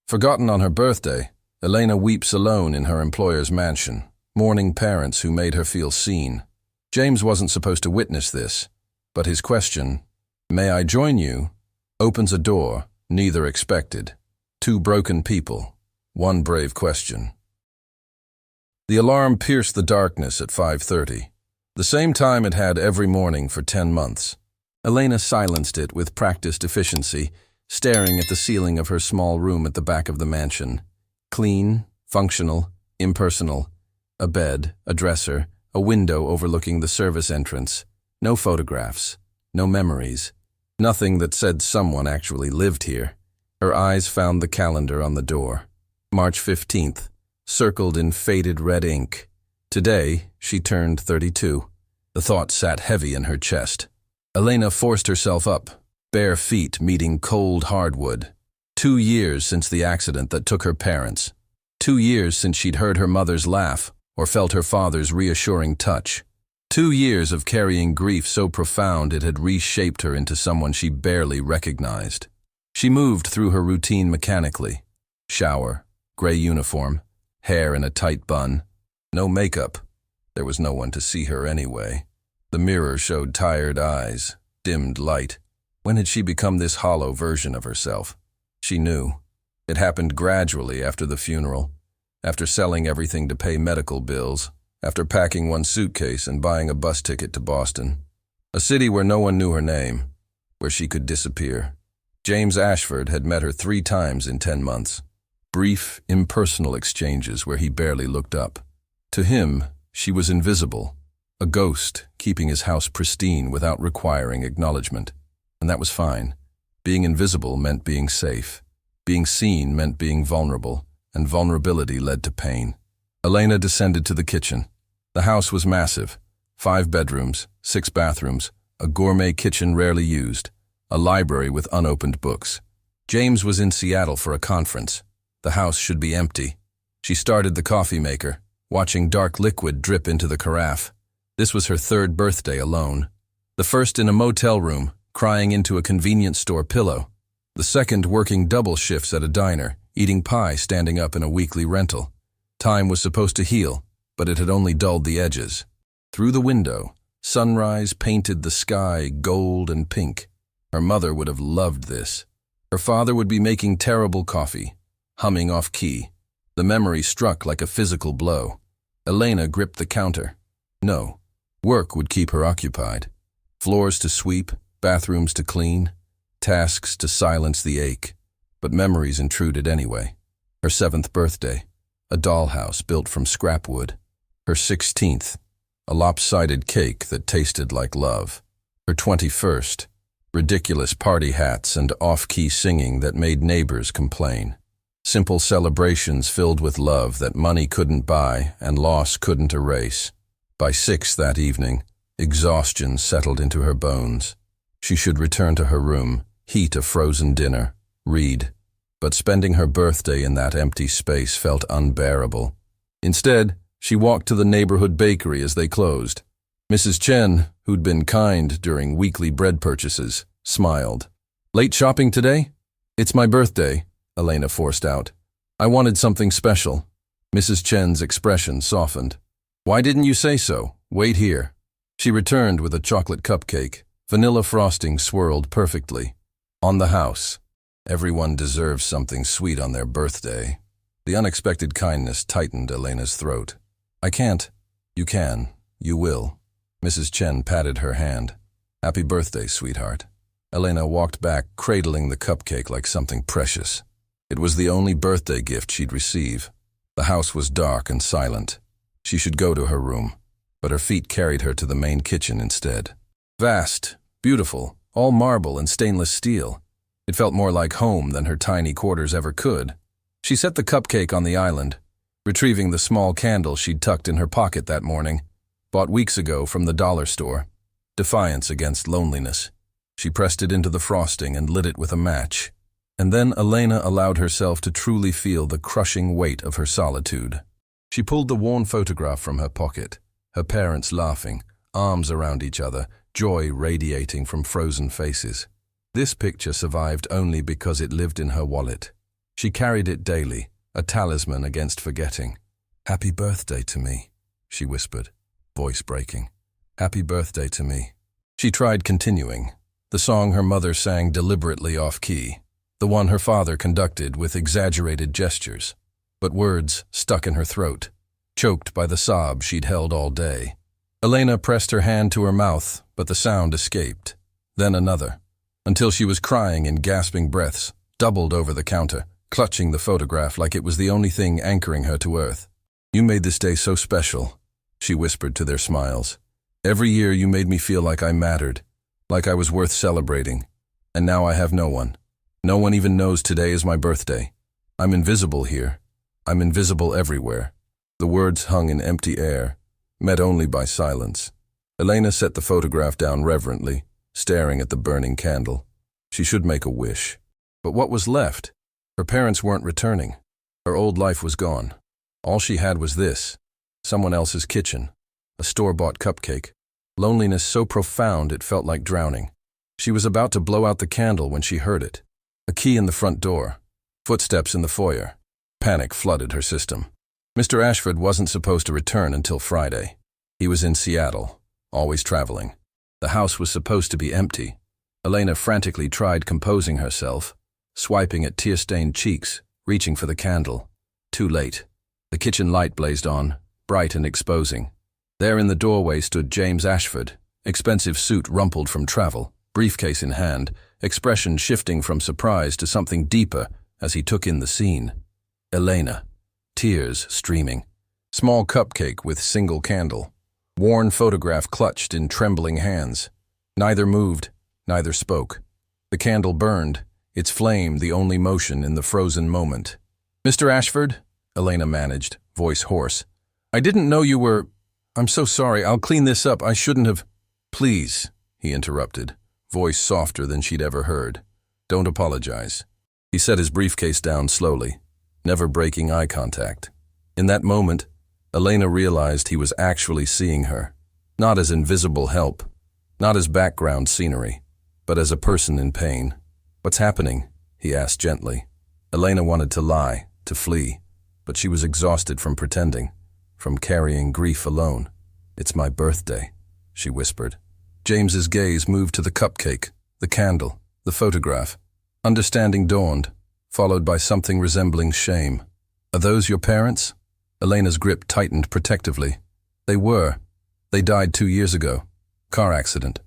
Forgotten on her birthday, Elena weeps alone in her employer's mansion, mourning parents who made her feel seen. James wasn't supposed to witness this, but his question, "May I join you?" opens a door neither expected. Two broken people, one brave question. The alarm pierced the darkness at 5:30, the same time it had every morning for 10 months. Elena silenced it with practiced efficiency, staring at the ceiling of her small room at the back of the mansion. Clean, functional, impersonal. A bed, a dresser, a window overlooking the service entrance. No photographs, no memories. Nothing that said someone actually lived here. Her eyes found the calendar on the door. March 15th, circled in faded red ink. Today, she turned 32. The thought sat heavy in her chest. Elena forced herself up, bare feet meeting cold hardwood. 2 years since the accident that took her parents. 2 years since she'd heard her mother's laugh or felt her father's reassuring touch. 2 years of carrying grief so profound it had reshaped her into someone she barely recognized. She moved through her routine mechanically. Shower, gray uniform, hair in a tight bun. No makeup. There was no one to see her anyway. The mirror showed tired eyes, dimmed light. When had she become this hollow version of herself? She knew. It happened gradually after the funeral, after selling everything to pay medical bills, after packing one suitcase and buying a bus ticket to Boston, a city where no one knew her name, where she could disappear. James Ashford had met her 3 times in 10 months. Brief, impersonal exchanges where he barely looked up. To him, she was invisible, a ghost keeping his house pristine without requiring acknowledgement. And that was fine. Being invisible meant being safe. Being seen meant being vulnerable, and vulnerability led to pain. Elena descended to the kitchen. The house was massive. 5 bedrooms, 6 bathrooms, a gourmet kitchen rarely used, a library with unopened books. James was in Seattle for a conference. The house should be empty. She started the coffee maker, watching dark liquid drip into the carafe. This was her 3rd birthday alone. The first in a motel room, crying into a convenience store pillow. The second working double shifts at a diner, eating pie standing up in a weekly rental. Time was supposed to heal, but it had only dulled the edges. Through the window, sunrise painted the sky gold and pink. Her mother would have loved this. Her father would be making terrible coffee, humming off key. The memory struck like a physical blow. Elena gripped the counter. No, work would keep her occupied. Floors to sweep, bathrooms to clean, tasks to silence the ache. But memories intruded anyway. Her 7th birthday, a dollhouse built from scrap wood. Her 16th, a lopsided cake that tasted like love. Her 21st, ridiculous party hats and off-key singing that made neighbors complain. Simple celebrations filled with love that money couldn't buy and loss couldn't erase. By 6 that evening, exhaustion settled into her bones. She should return to her room, heat a frozen dinner, read. But spending her birthday in that empty space felt unbearable. Instead, she walked to the neighborhood bakery as they closed. Mrs. Chen, who'd been kind during weekly bread purchases, smiled. "Late shopping today?" "It's my birthday," Elena forced out. "I wanted something special." Mrs. Chen's expression softened. "Why didn't you say so? Wait here." She returned with a chocolate cupcake. Vanilla frosting swirled perfectly. On the house. Everyone deserves something sweet on their birthday. The unexpected kindness tightened Elena's throat. "I can't." "You can. You will." Mrs. Chen patted her hand. "Happy birthday, sweetheart." Elena walked back, cradling the cupcake like something precious. It was the only birthday gift she'd receive. The house was dark and silent. She should go to her room, but her feet carried her to the main kitchen instead. Vast, beautiful, all marble and stainless steel. It felt more like home than her tiny quarters ever could. She set the cupcake on the island, retrieving the small candle she'd tucked in her pocket that morning, bought weeks ago from the dollar store. Defiance against loneliness. She pressed it into the frosting and lit it with a match. And then Elena allowed herself to truly feel the crushing weight of her solitude. She pulled the worn photograph from her pocket, her parents laughing, arms around each other, joy radiating from frozen faces. This picture survived only because it lived in her wallet. She carried it daily, a talisman against forgetting. "Happy birthday to me," she whispered, voice breaking. "Happy birthday to me." She tried continuing, the song her mother sang deliberately off-key, the one her father conducted with exaggerated gestures, but words stuck in her throat, choked by the sob she'd held all day. Elena pressed her hand to her mouth, but the sound escaped. Then another, until she was crying in gasping breaths, doubled over the counter, clutching the photograph like it was the only thing anchoring her to earth. "You made this day so special," she whispered to their smiles. "Every year you made me feel like I mattered, like I was worth celebrating. And now I have no one. No one even knows today is my birthday. I'm invisible here. I'm invisible everywhere." The words hung in empty air, met only by silence. Elena set the photograph down reverently, staring at the burning candle. She should make a wish. But what was left? Her parents weren't returning. Her old life was gone. All she had was this, someone else's kitchen, a store-bought cupcake, loneliness so profound it felt like drowning. She was about to blow out the candle when she heard it. A key in the front door, footsteps in the foyer. Panic flooded her system. Mr. Ashford wasn't supposed to return until Friday. He was in Seattle, always traveling. The house was supposed to be empty. Elena frantically tried composing herself, swiping at tear-stained cheeks, reaching for the candle. Too late. The kitchen light blazed on, bright and exposing. There in the doorway stood James Ashford, expensive suit rumpled from travel, briefcase in hand, expression shifting from surprise to something deeper as he took in the scene. Elena, tears streaming. Small cupcake with single candle. Worn photograph clutched in trembling hands. Neither moved, neither spoke. The candle burned, its flame the only motion in the frozen moment. "Mr. Ashford?" Elena managed, voice hoarse. "I didn't know you were... I'm so sorry, I'll clean this up, I shouldn't have..." "Please," he interrupted, voice softer than she'd ever heard. "Don't apologize." He set his briefcase down slowly, never breaking eye contact. In that moment, Elena realized he was actually seeing her, not as invisible help, not as background scenery, but as a person in pain. "What's happening?" he asked gently. Elena wanted to lie, to flee, but she was exhausted from pretending, from carrying grief alone. "It's my birthday," she whispered. James's gaze moved to the cupcake, the candle, the photograph. Understanding dawned, followed by something resembling shame. "Are those your parents?" Elena's grip tightened protectively. "They were. They died 2 years ago. Car accident."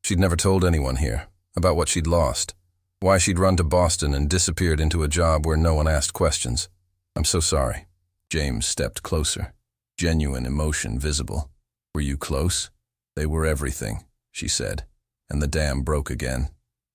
She'd never told anyone here about what she'd lost, why she'd run to Boston and disappeared into a job where no one asked questions. "I'm so sorry." James stepped closer, genuine emotion visible. "Were you close?" "They were everything," she said, and the dam broke again.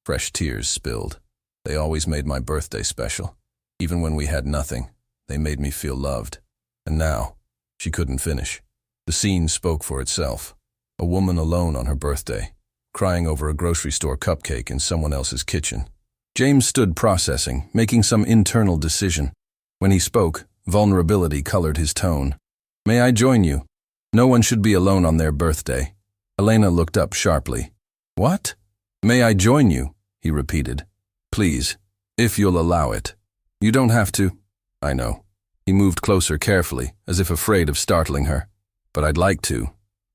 Fresh tears spilled. "They always made my birthday special. Even when we had nothing, they made me feel loved. And now," she couldn't finish. The scene spoke for itself. A woman alone on her birthday, crying over a grocery store cupcake in someone else's kitchen. James stood processing, making some internal decision. When he spoke, vulnerability colored his tone. "May I join you? No one should be alone on their birthday." Elena looked up sharply. "What?" "May I join you?" he repeated. "Please, if you'll allow it. You don't have to." "I know." He moved closer carefully, as if afraid of startling her. "But I'd like to,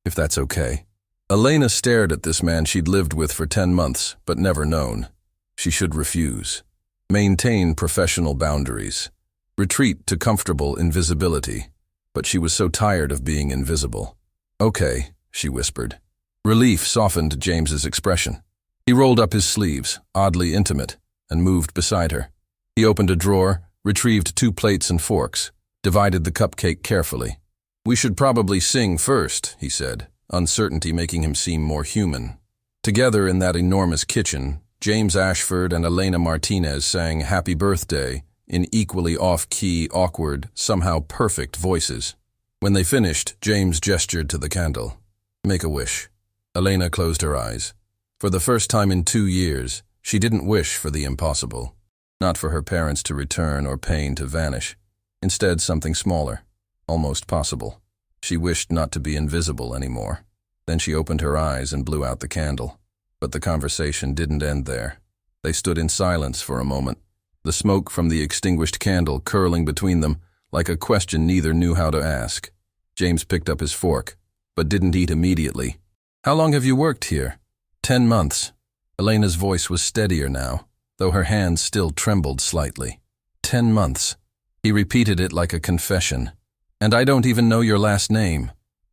if that's okay." Elena stared at this man she'd lived with for 10 months, but never known. She should refuse. Maintain professional boundaries. Retreat to comfortable invisibility. But she was so tired of being invisible. "Okay," she whispered. Relief softened James's expression. He rolled up his sleeves, oddly intimate, and moved beside her. He opened a drawer, retrieved 2 plates and forks, divided the cupcake carefully. "We should probably sing first," he said, uncertainty making him seem more human. Together in that enormous kitchen, James Ashford and Elena Martinez sang Happy Birthday in equally off-key, awkward, somehow perfect voices. When they finished, James gestured to the candle. "Make a wish." Elena closed her eyes. For the first time in 2 years, she didn't wish for the impossible. Not for her parents to return or pain to vanish. Instead, something smaller, almost possible. She wished not to be invisible anymore. Then she opened her eyes and blew out the candle. But the conversation didn't end there. They stood in silence for a moment, the smoke from the extinguished candle curling between them like a question neither knew how to ask. James picked up his fork, but didn't eat immediately. "How long have you worked here?" 10 months. Elena's voice was steadier now, though her hands still trembled slightly. 10 months. He repeated it like a confession. "And I don't even know your last name."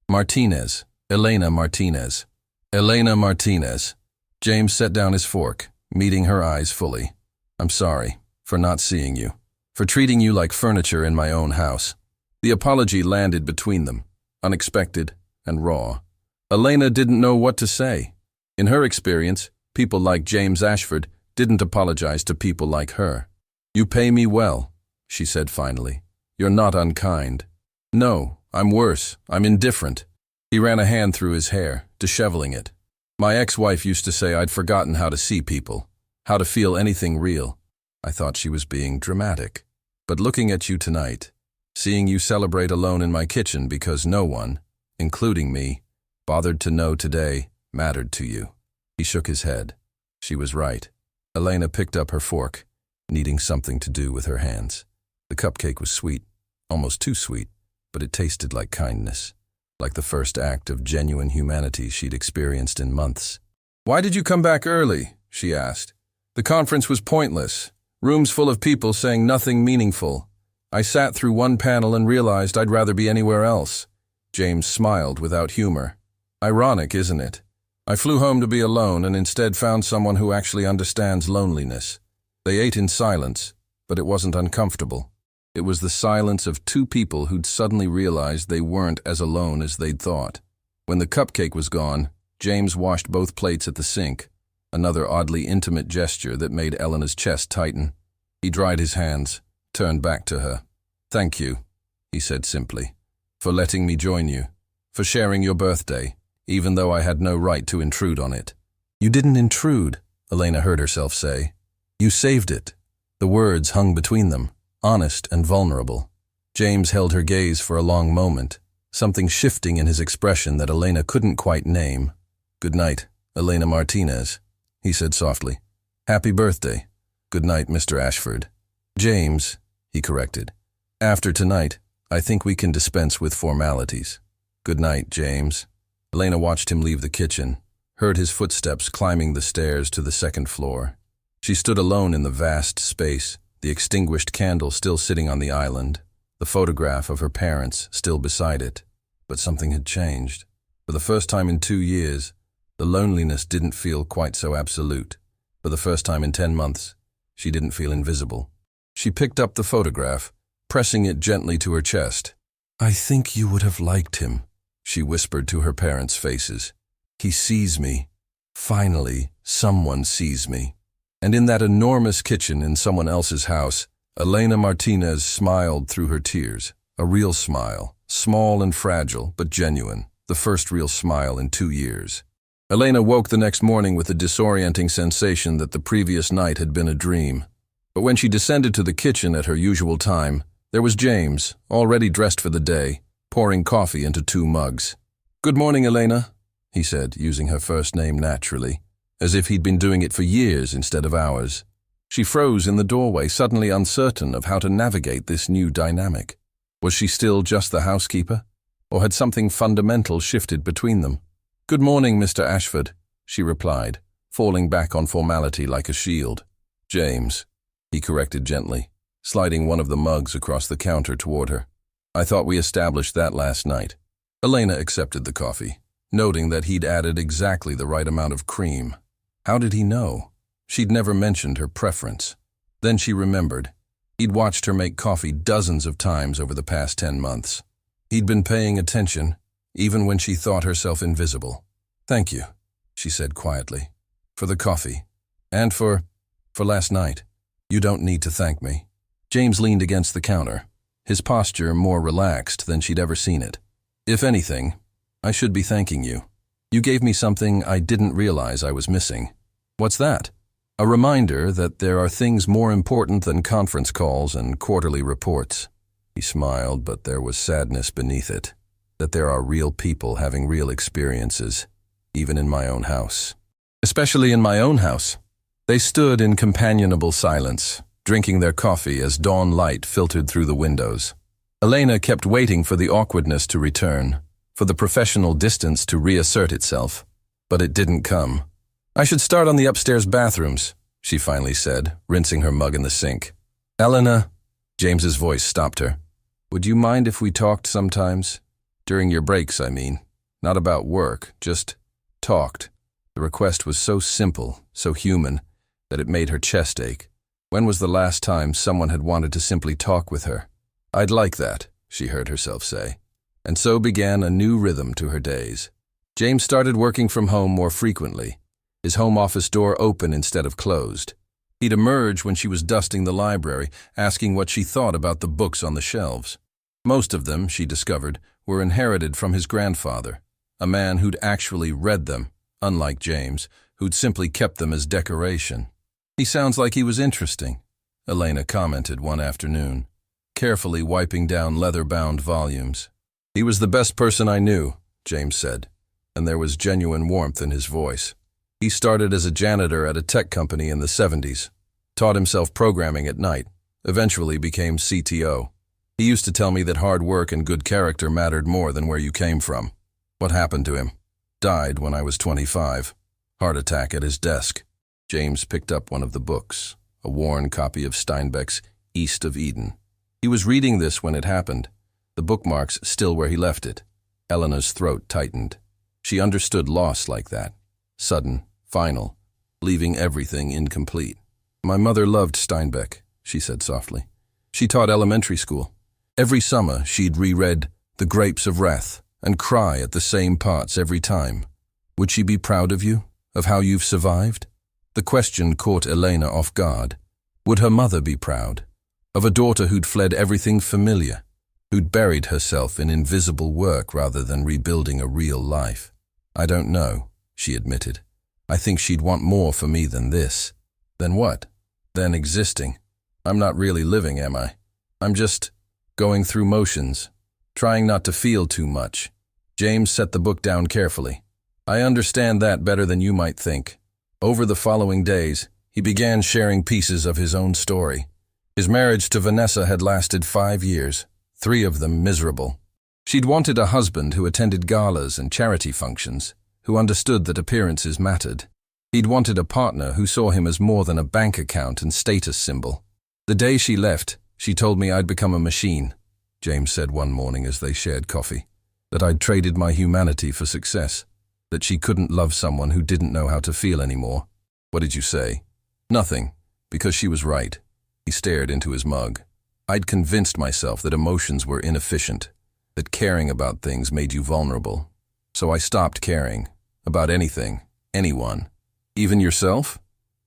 "Martinez. Elena Martinez." "Elena Martinez." James set down his fork, meeting her eyes fully. "I'm sorry for not seeing you, for treating you like furniture in my own house." The apology landed between them, unexpected and raw. Elena didn't know what to say. In her experience, people like James Ashford didn't apologize to people like her. "You pay me well," she said finally. "You're not unkind." "No, I'm worse. I'm indifferent." He ran a hand through his hair, disheveling it. "My ex-wife used to say I'd forgotten how to see people, how to feel anything real. I thought she was being dramatic. But looking at you tonight, seeing you celebrate alone in my kitchen because no one, including me, bothered to know today mattered to you." He shook his head. She was right. Elena picked up her fork, needing something to do with her hands. The cupcake was sweet, almost too sweet, but it tasted like kindness, like the first act of genuine humanity she'd experienced in months. "Why did you come back early?" she asked. "The conference was pointless. Rooms full of people saying nothing meaningful. I sat through one panel and realized I'd rather be anywhere else." James smiled without humor. "Ironic, isn't it? I flew home to be alone and instead found someone who actually understands loneliness." They ate in silence, but it wasn't uncomfortable. It was the silence of two people who'd suddenly realized they weren't as alone as they'd thought. When the cupcake was gone, James washed both plates at the sink, another oddly intimate gesture that made Elena's chest tighten. He dried his hands, turned back to her. "Thank you," he said simply, "for letting me join you, for sharing your birthday, even though I had no right to intrude on it." "You didn't intrude," Elena heard herself say. "You saved it." The words hung between them, honest and vulnerable. James held her gaze for a long moment, something shifting in his expression that Elena couldn't quite name. "Good night, Elena Martinez," he said softly. "Happy birthday." "Good night, Mr. Ashford." "James," he corrected. "After tonight, I think we can dispense with formalities." "Good night, James." Elena watched him leave the kitchen, heard his footsteps climbing the stairs to the second floor. She stood alone in the vast space, the extinguished candle still sitting on the island, the photograph of her parents still beside it. But something had changed. For the first time in 2 years, the loneliness didn't feel quite so absolute. For the first time in 10 months, she didn't feel invisible. She picked up the photograph, pressing it gently to her chest. "I think you would have liked him," she whispered to her parents' faces. "He sees me. Finally, someone sees me." And in that enormous kitchen in someone else's house, Elena Martinez smiled through her tears. A real smile, small and fragile, but genuine. The first real smile in 2 years. Elena woke the next morning with the disorienting sensation that the previous night had been a dream. But when she descended to the kitchen at her usual time, there was James, already dressed for the day, pouring coffee into 2 mugs. "Good morning, Elena," he said, using her first name naturally, as if he'd been doing it for years instead of hours. She froze in the doorway, suddenly uncertain of how to navigate this new dynamic. Was she still just the housekeeper? Or had something fundamental shifted between them? "Good morning, Mr. Ashford," she replied, falling back on formality like a shield. "James," he corrected gently, sliding one of the mugs across the counter toward her. "I thought we established that last night." Elena accepted the coffee, noting that he'd added exactly the right amount of cream. How did he know? She'd never mentioned her preference. Then she remembered. He'd watched her make coffee dozens of times over the past 10 months. He'd been paying attention, even when she thought herself invisible. "Thank you," she said quietly, "for the coffee. And for last night. You don't need to thank me." James leaned against the counter, his posture more relaxed than she'd ever seen it. "If anything, I should be thanking you. You gave me something I didn't realize I was missing." "What's that?" "A reminder that there are things more important than conference calls and quarterly reports." He smiled, but there was sadness beneath it. That there are real people having real experiences, even in my own house. Especially in my own house. They stood in companionable silence, drinking their coffee as dawn light filtered through the windows. Elena kept waiting for the awkwardness to return, for the professional distance to reassert itself, but it didn't come. "I should start on the upstairs bathrooms," she finally said, rinsing her mug in the sink. "Elena," James's voice stopped her. "Would you mind if we talked sometimes? During your breaks, I mean. Not about work, just talked." The request was so simple, so human, that it made her chest ache. When was the last time someone had wanted to simply talk with her? "I'd like that," she heard herself say. And so began a new rhythm to her days. James started working from home more frequently, his home office door open instead of closed. He'd emerge when she was dusting the library, asking what she thought about the books on the shelves. Most of them, she discovered, were inherited from his grandfather, a man who'd actually read them, unlike James, who'd simply kept them as decoration. "He sounds like he was interesting," Elena commented one afternoon, carefully wiping down leather-bound volumes. "He was the best person I knew," James said, and there was genuine warmth in his voice. He started as a janitor at a tech company in the 70s, taught himself programming at night, eventually became CTO. He used to tell me that hard work and good character mattered more than where you came from. What happened to him? Died when I was 25. Heart attack at his desk. James picked up one of the books, a worn copy of Steinbeck's East of Eden. He was reading this when it happened, the bookmarks still where he left it. Elena's throat tightened. She understood loss like that. Sudden, final, leaving everything incomplete. "My mother loved Steinbeck," she said softly. "She taught elementary school. Every summer she'd reread The Grapes of Wrath and cry at the same parts every time. Would she be proud of you, of how you've survived?" The question caught Elena off guard. Would her mother be proud? Of a daughter who'd fled everything familiar, who'd buried herself in invisible work rather than rebuilding a real life? "I don't know," she admitted. "I think she'd want more for me than this." "Then what?" "Than existing. I'm not really living, am I? I'm just going through motions, trying not to feel too much." James set the book down carefully. "I understand that better than you might think." Over the following days, he began sharing pieces of his own story. His marriage to Vanessa had lasted 5 years, 3 of them miserable. She'd wanted a husband who attended galas and charity functions, who understood that appearances mattered. He'd wanted a partner who saw him as more than a bank account and status symbol. "The day she left, she told me I'd become a machine," James said one morning as they shared coffee. "That I'd traded my humanity for success. That she couldn't love someone who didn't know how to feel anymore." "What did you say?" "Nothing, because she was right." He stared into his mug. "I'd convinced myself that emotions were inefficient, that caring about things made you vulnerable. So I stopped caring. About anything, anyone. Even yourself?"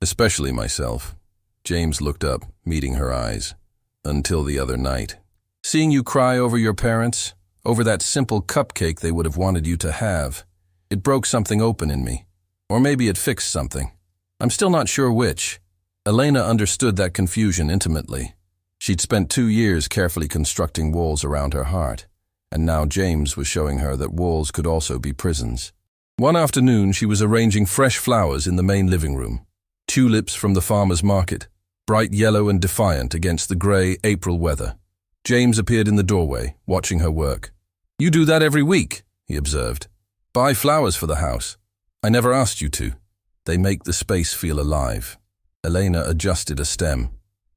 "Especially myself." James looked up, meeting her eyes. "Until the other night. Seeing you cry over your parents, over that simple cupcake they would have wanted you to have, it broke something open in me. Or maybe it fixed something. I'm still not sure which." Elena understood that confusion intimately. She'd spent 2 years carefully constructing walls around her heart, and now James was showing her that walls could also be prisons. One afternoon, she was arranging fresh flowers in the main living room. Tulips from the farmer's market, bright yellow and defiant against the grey April weather. James appeared in the doorway, watching her work. "You do that every week," he observed. "Buy flowers for the house. I never asked you to. They make the space feel alive." Elena adjusted a stem.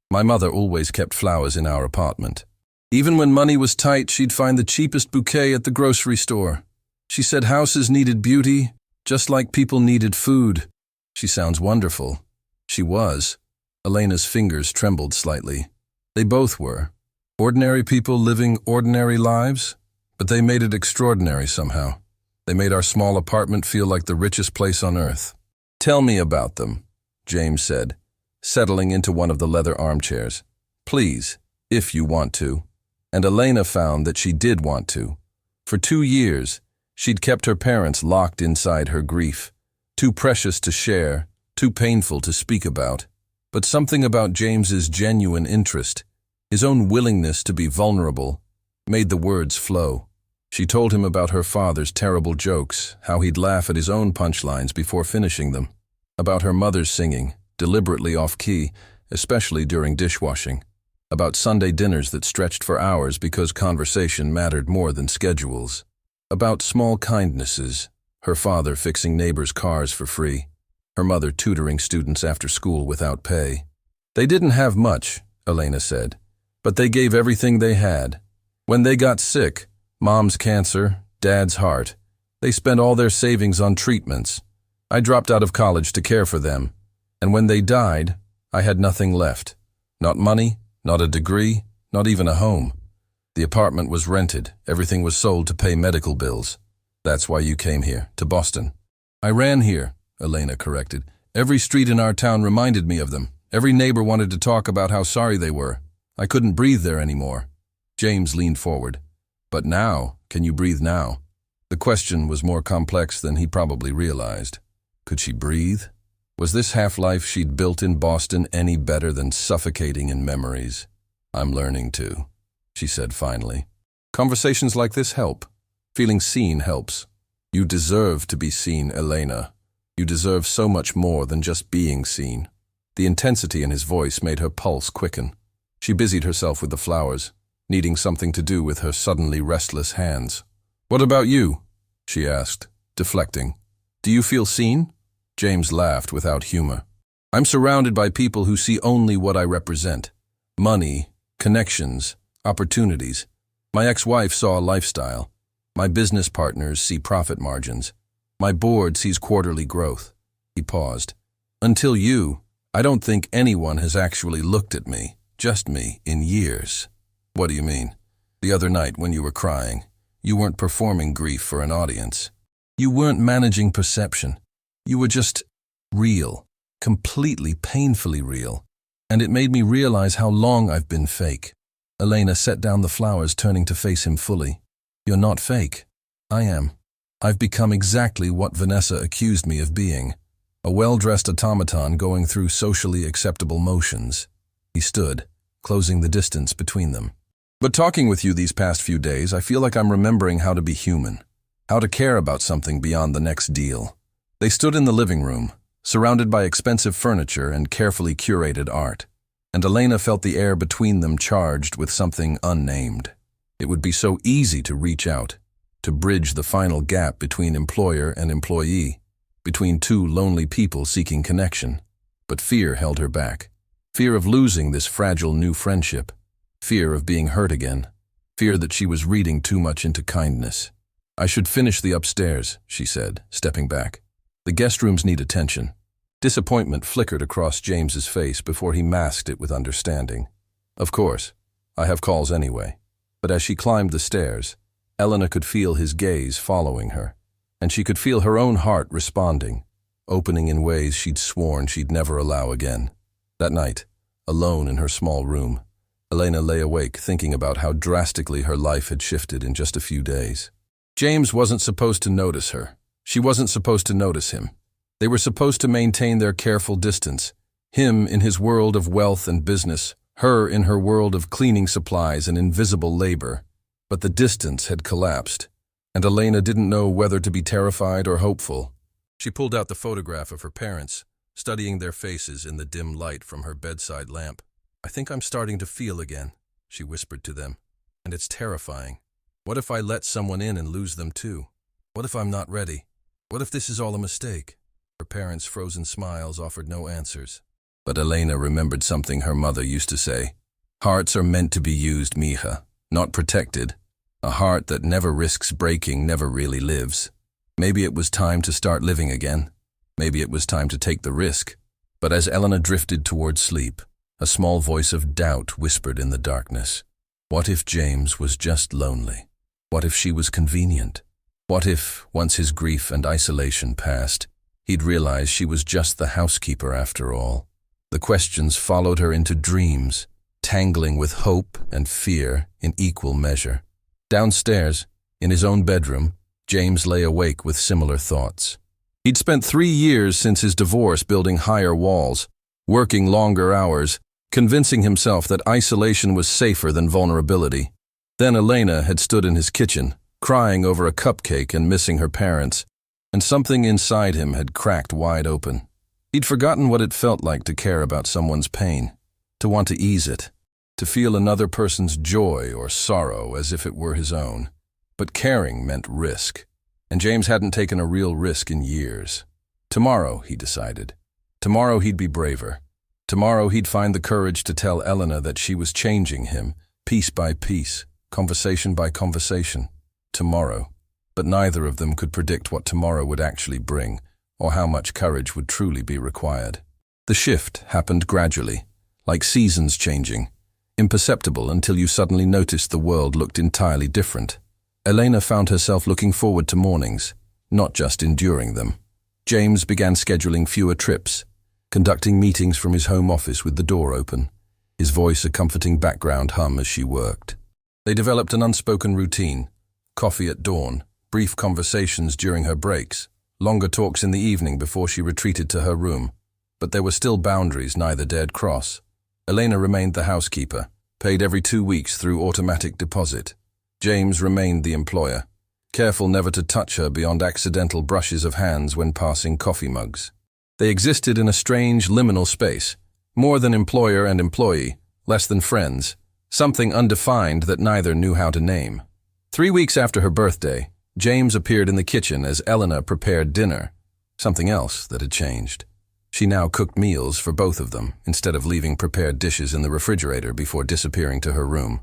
"My mother always kept flowers in our apartment. Even when money was tight, she'd find the cheapest bouquet at the grocery store. She said houses needed beauty, just like people needed food." "She sounds wonderful." She was. Elena's fingers trembled slightly. They both were. Ordinary people living ordinary lives, but they made it extraordinary somehow. They made our small apartment feel like the richest place on earth. "Tell me about them," James said, settling into one of the leather armchairs. "Please, if you want to." And Elena found that she did want to. For 2 years, she'd kept her parents locked inside her grief, too precious to share, too painful to speak about. But something about James's genuine interest, his own willingness to be vulnerable, made the words flow. She told him about her father's terrible jokes, how he'd laugh at his own punchlines before finishing them, about her mother's singing, deliberately off-key, especially during dishwashing. About Sunday dinners that stretched for hours because conversation mattered more than schedules. About small kindnesses, her father fixing neighbors' cars for free, her mother tutoring students after school without pay. They didn't have much, Elena said, but they gave everything they had. When they got sick, mom's cancer, dad's heart, they spent all their savings on treatments. I dropped out of college to care for them, and when they died, I had nothing left. Not money, not a degree, not even a home. The apartment was rented, everything was sold to pay medical bills. That's why you came here, to Boston. I ran here, Elena corrected. Every street in our town reminded me of them. Every neighbor wanted to talk about how sorry they were. I couldn't breathe there anymore. James leaned forward. But now, can you breathe now? The question was more complex than he probably realized. Could she breathe? Was this half-life she'd built in Boston any better than suffocating in memories? I'm learning to, she said finally. Conversations like this help. Feeling seen helps. You deserve to be seen, Elena. You deserve so much more than just being seen. The intensity in his voice made her pulse quicken. She busied herself with the flowers, needing something to do with her suddenly restless hands. What about you? She asked, deflecting. Do you feel seen? James laughed without humor. I'm surrounded by people who see only what I represent. Money, connections, opportunities. My ex-wife saw a lifestyle. My business partners see profit margins. My board sees quarterly growth. He paused. Until you, I don't think anyone has actually looked at me, just me, in years. What do you mean? The other night when you were crying, you weren't performing grief for an audience. You weren't managing perception. You were just real, completely painfully real. And it made me realize how long I've been fake. Elena set down the flowers, turning to face him fully. You're not fake. I am. I've become exactly what Vanessa accused me of being. A well-dressed automaton going through socially acceptable motions. He stood, closing the distance between them. But talking with you these past few days, I feel like I'm remembering how to be human. How to care about something beyond the next deal. They stood in the living room, surrounded by expensive furniture and carefully curated art. And Elena felt the air between them charged with something unnamed. It would be so easy to reach out, to bridge the final gap between employer and employee, between two lonely people seeking connection. But fear held her back. Fear of losing this fragile new friendship. Fear of being hurt again. Fear that she was reading too much into kindness. I should finish the upstairs, she said, stepping back. The guest rooms need attention. Disappointment flickered across James's face before he masked it with understanding. Of course, I have calls anyway. But as she climbed the stairs, Elena could feel his gaze following her, and she could feel her own heart responding, opening in ways she'd sworn she'd never allow again. That night, alone in her small room, Elena lay awake thinking about how drastically her life had shifted in just a few days. James wasn't supposed to notice her. She wasn't supposed to notice him. They were supposed to maintain their careful distance, him in his world of wealth and business, her in her world of cleaning supplies and invisible labor. But the distance had collapsed, and Elena didn't know whether to be terrified or hopeful. She pulled out the photograph of her parents, studying their faces in the dim light from her bedside lamp. I think I'm starting to feel again, she whispered to them, and it's terrifying. What if I let someone in and lose them too? What if I'm not ready? What if this is all a mistake? Her parents' frozen smiles offered no answers. But Elena remembered something her mother used to say. Hearts are meant to be used, mija, not protected. A heart that never risks breaking never really lives. Maybe it was time to start living again. Maybe it was time to take the risk. But as Elena drifted towards sleep, a small voice of doubt whispered in the darkness. What if James was just lonely? What if she was convenient? What if, once his grief and isolation passed, he'd realize she was just the housekeeper after all? The questions followed her into dreams, tangling with hope and fear in equal measure. Downstairs, in his own bedroom, James lay awake with similar thoughts. He'd spent 3 years since his divorce building higher walls, working longer hours, convincing himself that isolation was safer than vulnerability. Then Elena had stood in his kitchen, crying over a cupcake and missing her parents, and something inside him had cracked wide open. He'd forgotten what it felt like to care about someone's pain. to want to ease it, to feel another person's joy or sorrow as if it were his own. But caring meant risk, and James hadn't taken a real risk in years. Tomorrow, he decided. Tomorrow he'd be braver. Tomorrow he'd find the courage to tell Elena that she was changing him, piece by piece, conversation by conversation. Tomorrow. But neither of them could predict what tomorrow would actually bring, or how much courage would truly be required. The shift happened gradually, like seasons changing, imperceptible until you suddenly noticed the world looked entirely different. Elena found herself looking forward to mornings, not just enduring them. James began scheduling fewer trips, conducting meetings from his home office with the door open, his voice a comforting background hum as she worked. They developed an unspoken routine: coffee at dawn, brief conversations during her breaks, longer talks in the evening before she retreated to her room. But there were still boundaries neither dared cross. Elena remained the housekeeper, paid every 2 weeks through automatic deposit. James remained the employer, careful never to touch her beyond accidental brushes of hands when passing coffee mugs. They existed in a strange liminal space, more than employer and employee, less than friends, something undefined that neither knew how to name. 3 weeks after her birthday, James appeared in the kitchen as Elena prepared dinner, something else that had changed. She now cooked meals for both of them, instead of leaving prepared dishes in the refrigerator before disappearing to her room.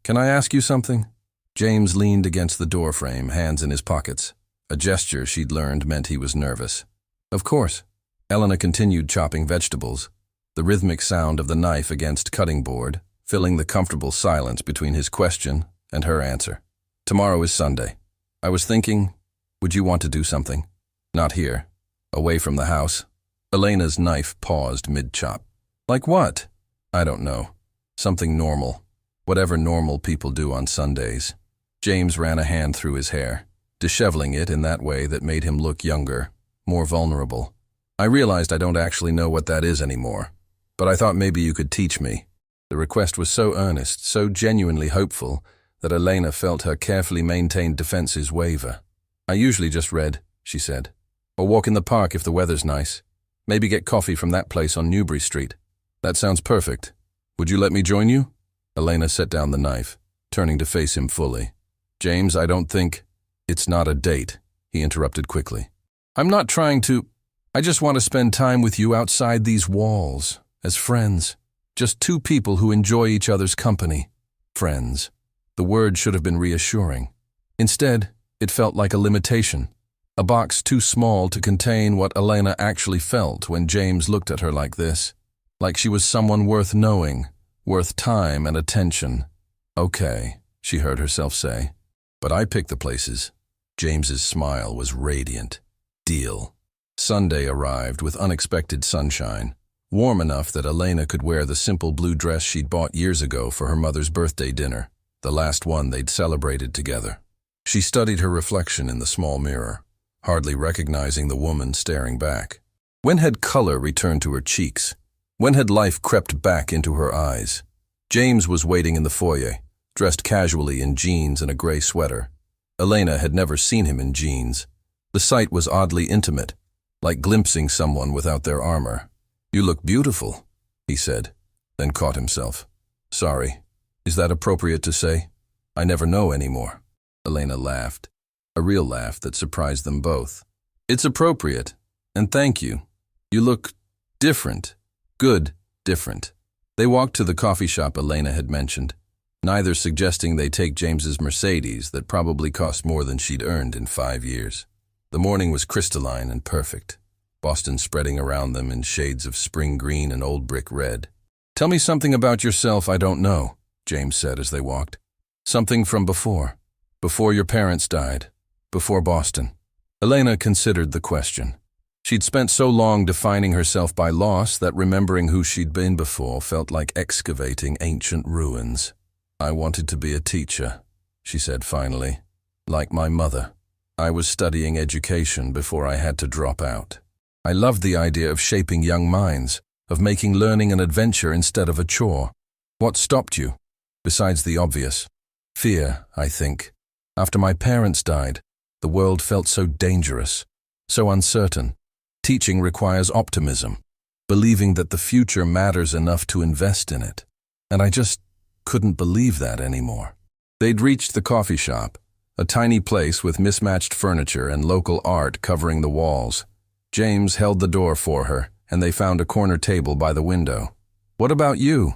"Can I ask you something?" James leaned against the doorframe, hands in his pockets. A gesture she'd learned meant he was nervous. "Of course." Elena continued chopping vegetables, the rhythmic sound of the knife against cutting board, filling the comfortable silence between his question and her answer. "Tomorrow is Sunday. I was thinking, would you want to do something? Not here. Away from the house." Elena's knife paused mid-chop. "Like what?" "I don't know. Something normal. Whatever normal people do on Sundays." James ran a hand through his hair, disheveling it in that way that made him look younger, more vulnerable. "I realized I don't actually know what that is anymore, but I thought maybe you could teach me." The request was so earnest, so genuinely hopeful, that Elena felt her carefully maintained defenses waver. "I usually just read," she said. "Or walk in the park if the weather's nice. Maybe get coffee from that place on Newbury Street." "That sounds perfect. Would you let me join you?" Elena set down the knife, turning to face him fully. "James, I don't think—" "It's not a date," he interrupted quickly. "I'm not trying to— I just want to spend time with you outside these walls, as friends. Just two people who enjoy each other's company." Friends. The word should have been reassuring. Instead, it felt like a limitation. A box too small to contain what Elena actually felt when James looked at her like this. Like she was someone worth knowing, worth time and attention. "Okay," she heard herself say. "But I pick the places." James's smile was radiant. "Deal." Sunday arrived with unexpected sunshine, warm enough that Elena could wear the simple blue dress she'd bought years ago for her mother's birthday dinner, the last one they'd celebrated together. She studied her reflection in the small mirror, hardly recognizing the woman staring back. When had color returned to her cheeks? When had life crept back into her eyes? James was waiting in the foyer, dressed casually in jeans and a gray sweater. Elena had never seen him in jeans. The sight was oddly intimate, like glimpsing someone without their armor. "You look beautiful," he said, then caught himself. "Sorry. Is that appropriate to say? I never know anymore." Elena laughed, a real laugh that surprised them both. "It's appropriate, and thank you. You look different. Good, different." They walked to the coffee shop Elena had mentioned, neither suggesting they take James's Mercedes that probably cost more than she'd earned in 5 years. The morning was crystalline and perfect, Boston spreading around them in shades of spring green and old brick red. "Tell me something about yourself I don't know," James said as they walked. "Something from before your parents died, before Boston." Elena considered the question. She'd spent so long defining herself by loss that remembering who she'd been before felt like excavating ancient ruins. "I wanted to be a teacher," she said finally. "Like my mother. I was studying education before I had to drop out. I loved the idea of shaping young minds, of making learning an adventure instead of a chore." "What stopped you?" "Besides the obvious. Fear, I think. After my parents died, the world felt so dangerous, so uncertain. Teaching requires optimism. believing that the future matters enough to invest in it. And I just couldn't believe that anymore. They'd reached the coffee shop, a tiny place with mismatched furniture and local art covering the walls. James held the door for her, and they found a corner table by the window. "What about you?"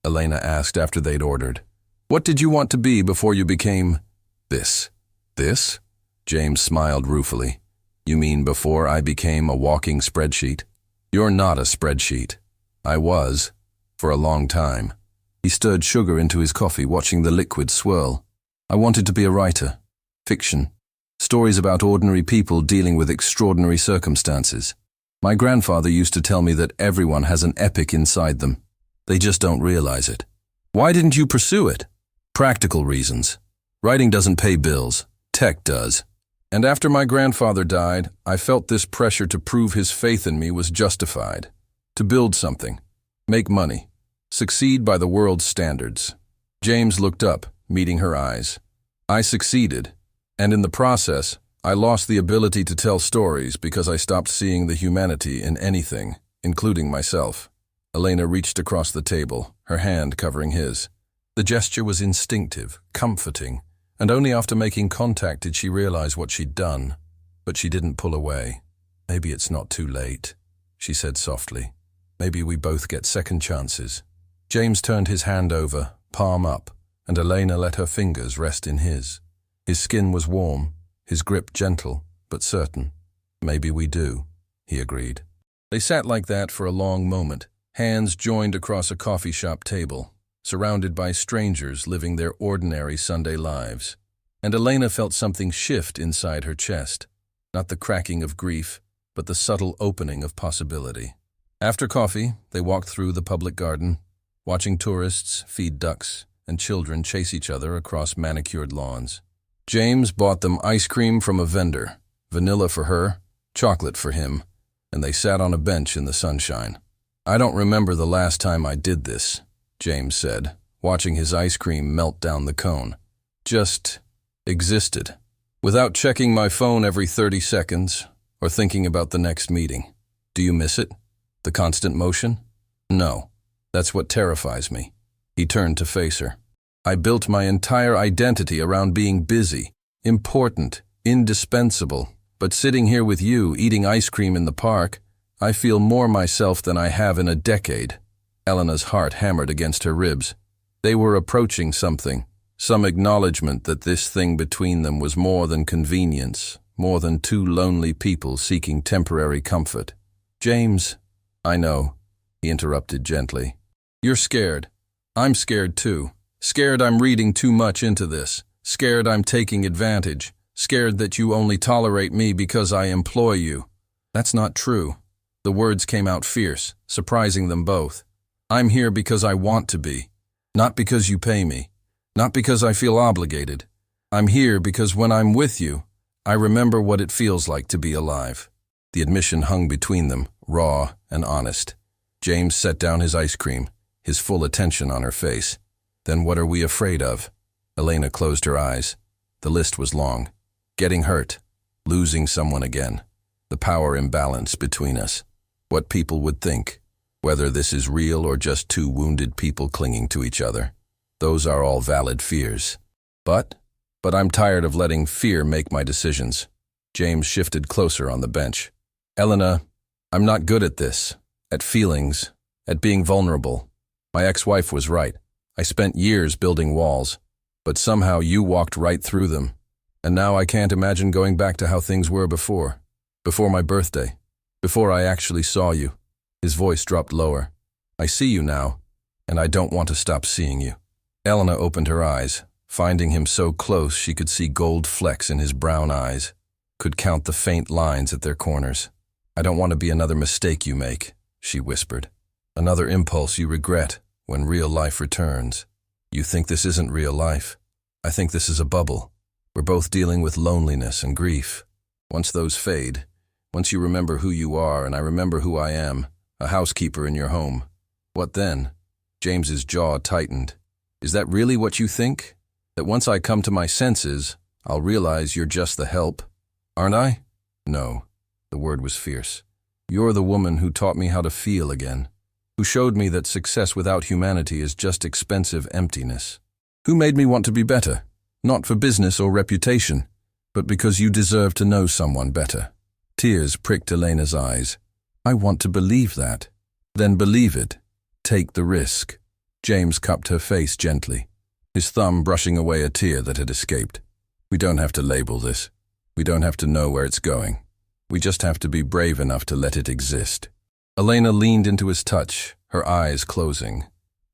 Elena asked after they'd ordered. "What did you want to be before you became this?" "This?" James smiled ruefully. "You mean before I became a walking spreadsheet?" "You're not a spreadsheet." "I was, for a long time." He stirred sugar into his coffee, watching the liquid swirl. "I wanted to be a writer. Fiction. Stories about ordinary people dealing with extraordinary circumstances. My grandfather used to tell me that everyone has an epic inside them. They just don't realize it." "Why didn't you pursue it?" "Practical reasons. Writing doesn't pay bills. Tech does. And after my grandfather died, I felt this pressure to prove his faith in me was justified. To build something. Make money. Succeed by the world's standards." James looked up, meeting her eyes. "I succeeded. And in the process, I lost the ability to tell stories because I stopped seeing the humanity in anything, including myself." Elena reached across the table, her hand covering his. The gesture was instinctive, comforting, and only after making contact did she realize what she'd done. But she didn't pull away. "Maybe it's not too late," she said softly. "Maybe we both get second chances." James turned his hand over, palm up, and Elena let her fingers rest in his. His skin was warm, his grip gentle, but certain. "Maybe we do," he agreed. They sat like that for a long moment, hands joined across a coffee shop table, surrounded by strangers living their ordinary Sunday lives. And Elena felt something shift inside her chest, not the cracking of grief, but the subtle opening of possibility. After coffee, they walked through the public garden, watching tourists feed ducks and children chase each other across manicured lawns. James bought them ice cream from a vendor, vanilla for her, chocolate for him, and they sat on a bench in the sunshine. "I don't remember the last time I did this," James said, watching his ice cream melt down the cone. "Just existed, without checking my phone every 30 seconds or thinking about the next meeting. Do you miss it? The constant motion?" "No, that's what terrifies me." He turned to face her. "I built my entire identity around being busy, important, indispensable, but sitting here with you, eating ice cream in the park, I feel more myself than I have in a decade." Elena's heart hammered against her ribs. They were approaching something, some acknowledgement that this thing between them was more than convenience, more than two lonely people seeking temporary comfort. "James." "I know," he interrupted gently. "You're scared. I'm scared too. Scared I'm reading too much into this. Scared I'm taking advantage. Scared that you only tolerate me because I employ you." "That's not true." The words came out fierce, surprising them both. "I'm here because I want to be. Not because you pay me. Not because I feel obligated. I'm here because when I'm with you, I remember what it feels like to be alive." The admission hung between them, raw and honest. James set down his ice cream, his full attention on her face. "Then what are we afraid of?" Elena closed her eyes. The list was long. Getting hurt. Losing someone again. The power imbalance between us. What people would think. Whether this is real or just two wounded people clinging to each other. Those are all valid fears. But I'm tired of letting fear make my decisions." James shifted closer on the bench. "Elena, I'm not good at this. At feelings. At being vulnerable. My ex-wife was right. I spent years building walls, but somehow you walked right through them. And now I can't imagine going back to how things were before. Before my birthday. Before I actually saw you." His voice dropped lower. "I see you now, and I don't want to stop seeing you." Elena opened her eyes, finding him so close she could see gold flecks in his brown eyes, could count the faint lines at their corners. "I don't want to be another mistake you make," she whispered. "Another impulse you regret when real life returns. You think this isn't real life. I think this is a bubble. We're both dealing with loneliness and grief. Once those fade, once you remember who you are and I remember who I am, a housekeeper in your home. What then?" James's jaw tightened. "Is that really what you think? That once I come to my senses, I'll realize you're just the help? Aren't I?" "No." The word was fierce. You're the woman who taught me how to feel again, who showed me that success without humanity is just expensive emptiness. Who made me want to be better, not for business or reputation, but because you deserve to know someone better." Tears pricked Elena's eyes. "I want to believe that." "Then believe it. Take the risk." James cupped her face gently, his thumb brushing away a tear that had escaped. "We don't have to label this. We don't have to know where it's going. We just have to be brave enough to let it exist." Elena leaned into his touch, her eyes closing.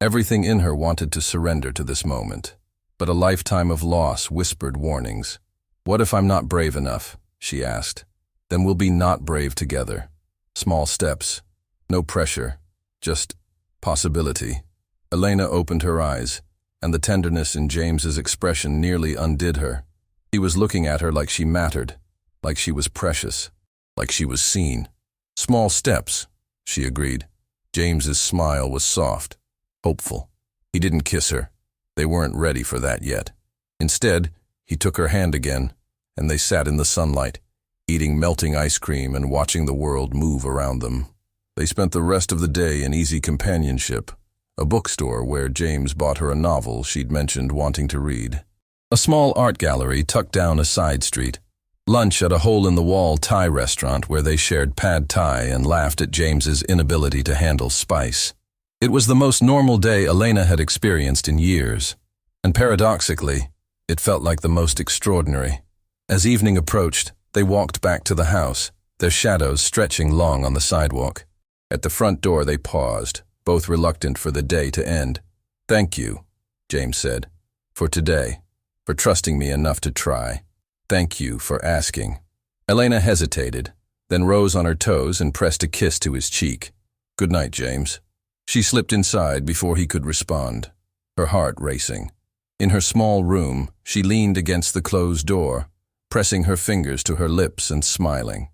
Everything in her wanted to surrender to this moment, but a lifetime of loss whispered warnings. "What if I'm not brave enough?" she asked. "Then we'll be not brave together. Small steps. No pressure. Just possibility." Elena opened her eyes, and the tenderness in James's expression nearly undid her. He was looking at her like she mattered, like she was precious, like she was seen. "Small steps," she agreed. James's smile was soft, hopeful. He didn't kiss her. They weren't ready for that yet. Instead, he took her hand again, and they sat in the sunlight, eating melting ice cream and watching the world move around them. They spent the rest of the day in easy companionship, a bookstore where James bought her a novel she'd mentioned wanting to read, a small art gallery tucked down a side street, lunch at a hole-in-the-wall Thai restaurant where they shared pad Thai and laughed at James's inability to handle spice. It was the most normal day Elena had experienced in years, and paradoxically, it felt like the most extraordinary. As evening approached, they walked back to the house, their shadows stretching long on the sidewalk. At the front door they paused, both reluctant for the day to end. "Thank you," James said, "for today, for trusting me enough to try. Thank you for asking." Elena hesitated, then rose on her toes and pressed a kiss to his cheek. "Good night, James." She slipped inside before he could respond, her heart racing. In her small room, she leaned against the closed door, pressing her fingers to her lips and smiling.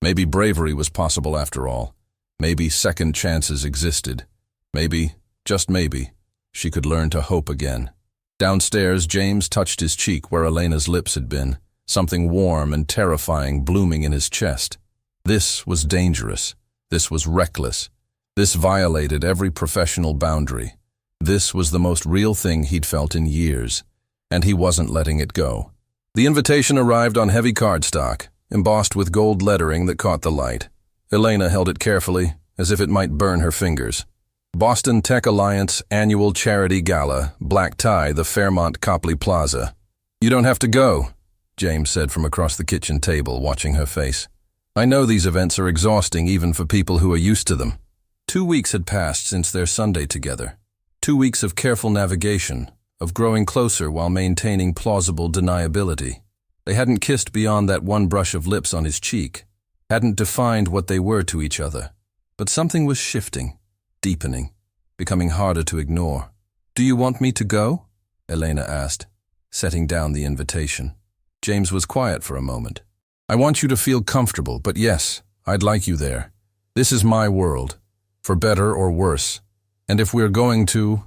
Maybe bravery was possible after all. Maybe second chances existed. Maybe, just maybe, she could learn to hope again. Downstairs, James touched his cheek where Elena's lips had been, something warm and terrifying blooming in his chest. This was dangerous. This was reckless. This violated every professional boundary. This was the most real thing he'd felt in years, and he wasn't letting it go. The invitation arrived on heavy cardstock, embossed with gold lettering that caught the light. Elena held it carefully, as if it might burn her fingers. Boston Tech Alliance Annual Charity Gala, black tie, the Fairmont Copley Plaza. "You don't have to go," James said from across the kitchen table, watching her face. "I know these events are exhausting even for people who are used to them." 2 weeks had passed since their Sunday together. 2 weeks of careful navigation, of growing closer while maintaining plausible deniability. They hadn't kissed beyond that one brush of lips on his cheek, hadn't defined what they were to each other. But something was shifting, deepening, becoming harder to ignore. "Do you want me to go?" Elena asked, setting down the invitation. James was quiet for a moment. "I want you to feel comfortable, but yes, I'd like you there. This is my world, for better or worse. And if we're going to—"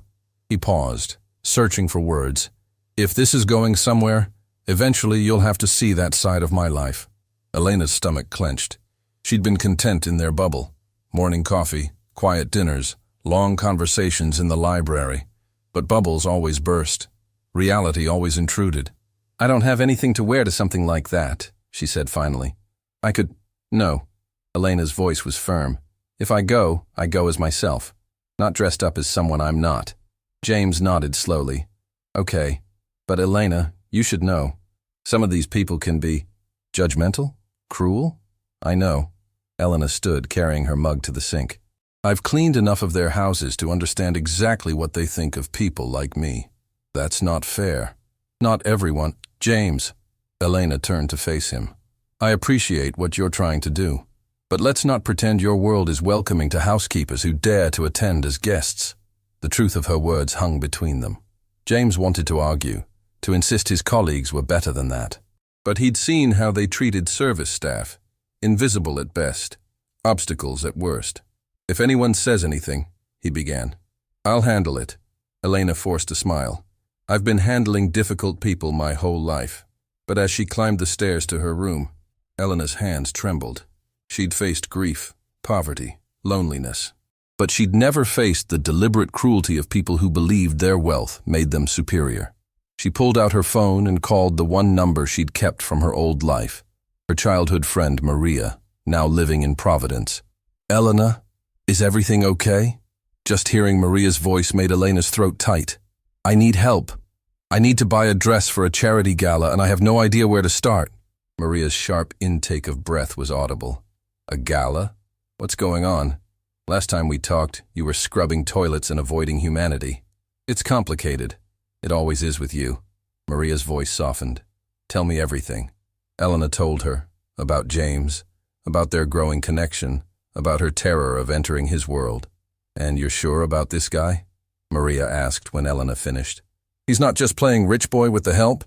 He paused, searching for words. "If this is going somewhere, eventually you'll have to see that side of my life." Elena's stomach clenched. She'd been content in their bubble. Morning coffee, quiet dinners, long conversations in the library. But bubbles always burst. Reality always intruded. "I don't have anything to wear to something like that," she said finally. "I could—" "No." Elena's voice was firm. "If I go as myself, not dressed up as someone I'm not." James nodded slowly. "Okay, but Elena, you should know. Some of these people can be judgmental, cruel." "I know." Elena stood, carrying her mug to the sink. "I've cleaned enough of their houses to understand exactly what they think of people like me. That's not fair. Not everyone—" "James." Elena turned to face him. "I appreciate what you're trying to do. But let's not pretend your world is welcoming to housekeepers who dare to attend as guests." The truth of her words hung between them. James wanted to argue, to insist his colleagues were better than that. But he'd seen how they treated service staff, invisible at best, obstacles at worst. "If anyone says anything," he began. "I'll handle it." Elena forced a smile. "I've been handling difficult people my whole life." But as she climbed the stairs to her room, Elena's hands trembled. She'd faced grief, poverty, loneliness. But she'd never faced the deliberate cruelty of people who believed their wealth made them superior. She pulled out her phone and called the one number she'd kept from her old life, her childhood friend Maria, now living in Providence. "Elena, is everything okay?" Just hearing Maria's voice made Elena's throat tight. "I need help. I need to buy a dress for a charity gala and I have no idea where to start." Maria's sharp intake of breath was audible. "A gala? What's going on? Last time we talked, you were scrubbing toilets and avoiding humanity. It's complicated. It always is with you." Maria's voice softened. "Tell me everything." Elena told her about James, about their growing connection, about her terror of entering his world. "And you're sure about this guy?" Maria asked when Elena finished. "He's not just playing rich boy with the help?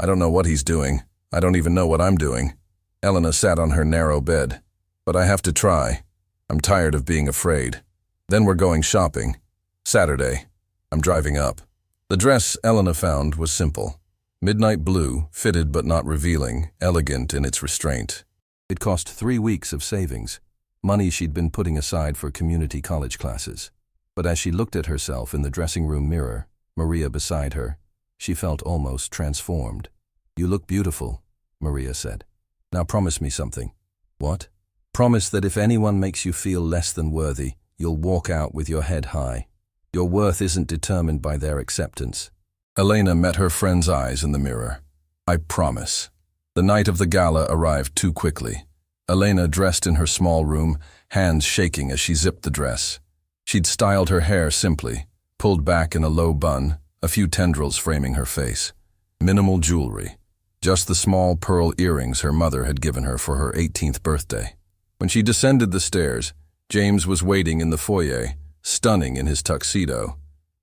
I don't know what he's doing. I don't even know what I'm doing." Elena sat on her narrow bed. "But I have to try. I'm tired of being afraid. Then we're going shopping. Saturday. I'm driving up." The dress Elena found was simple. Midnight blue, fitted but not revealing, elegant in its restraint. It cost 3 weeks of savings, money she'd been putting aside for community college classes. But as she looked at herself in the dressing room mirror, Maria beside her, she felt almost transformed. "You look beautiful," Maria said. "Now promise me something." "What?" "Promise that if anyone makes you feel less than worthy, you'll walk out with your head high. Your worth isn't determined by their acceptance." Elena met her friend's eyes in the mirror. "I promise." The night of the gala arrived too quickly. Elena dressed in her small room, hands shaking as she zipped the dress. She'd styled her hair simply, pulled back in a low bun, a few tendrils framing her face. Minimal jewelry, just the small pearl earrings her mother had given her for her 18th birthday. When she descended the stairs, James was waiting in the foyer, stunning in his tuxedo.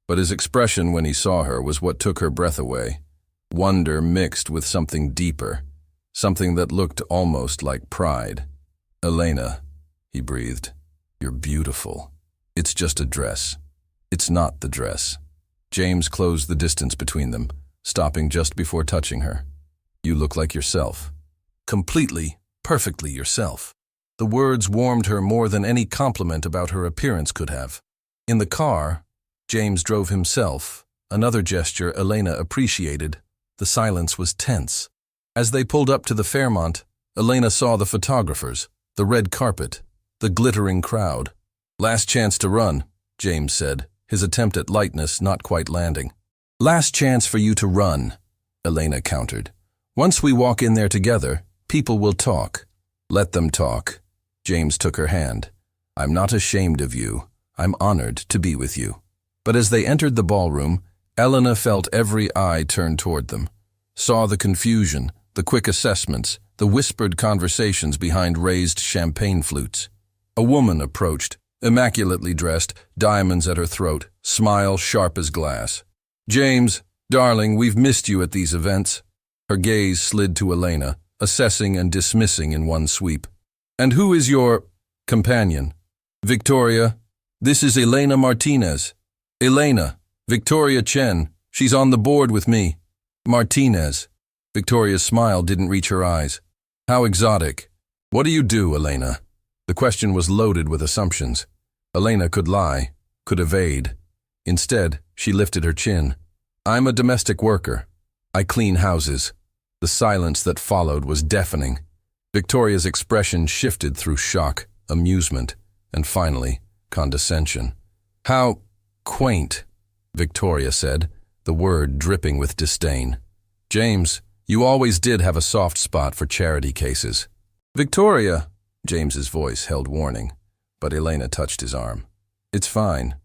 But his expression when he saw her was what took her breath away. Wonder mixed with something deeper, something that looked almost like pride. "Elena," he breathed, "you're beautiful. It's just a dress." "It's not the dress." James closed the distance between them, stopping just before touching her. "You look like yourself. Completely, perfectly yourself." The words warmed her more than any compliment about her appearance could have. In the car, James drove himself, another gesture Elena appreciated. The silence was tense. As they pulled up to the Fairmont, Elena saw the photographers, the red carpet, the glittering crowd. "Last chance to run," James said, his attempt at lightness not quite landing. "Last chance for you to run," Elena countered. "Once we walk in there together, people will talk." "Let them talk." James took her hand. "I'm not ashamed of you. I'm honored to be with you." But as they entered the ballroom, Elena felt every eye turn toward them, saw the confusion, the quick assessments, the whispered conversations behind raised champagne flutes. A woman approached, immaculately dressed, diamonds at her throat, smile sharp as glass. "James, darling, we've missed you at these events." Her gaze slid to Elena, assessing and dismissing in one sweep. "And who is your companion?" "Victoria. This is Elena Martinez." "Elena. Victoria Chen. She's on the board with me." "Martinez." Victoria's smile didn't reach her eyes. "How exotic." "What do you do, Elena?" The question was loaded with assumptions. Elena could lie, could evade. Instead, she lifted her chin. "I'm a domestic worker. I clean houses." The silence that followed was deafening. Victoria's expression shifted through shock, amusement, and finally, condescension. "How quaint," Victoria said, the word dripping with disdain. "James, you always did have a soft spot for charity cases." "Victoria," James's voice held warning, but Elena touched his arm. "It's fine."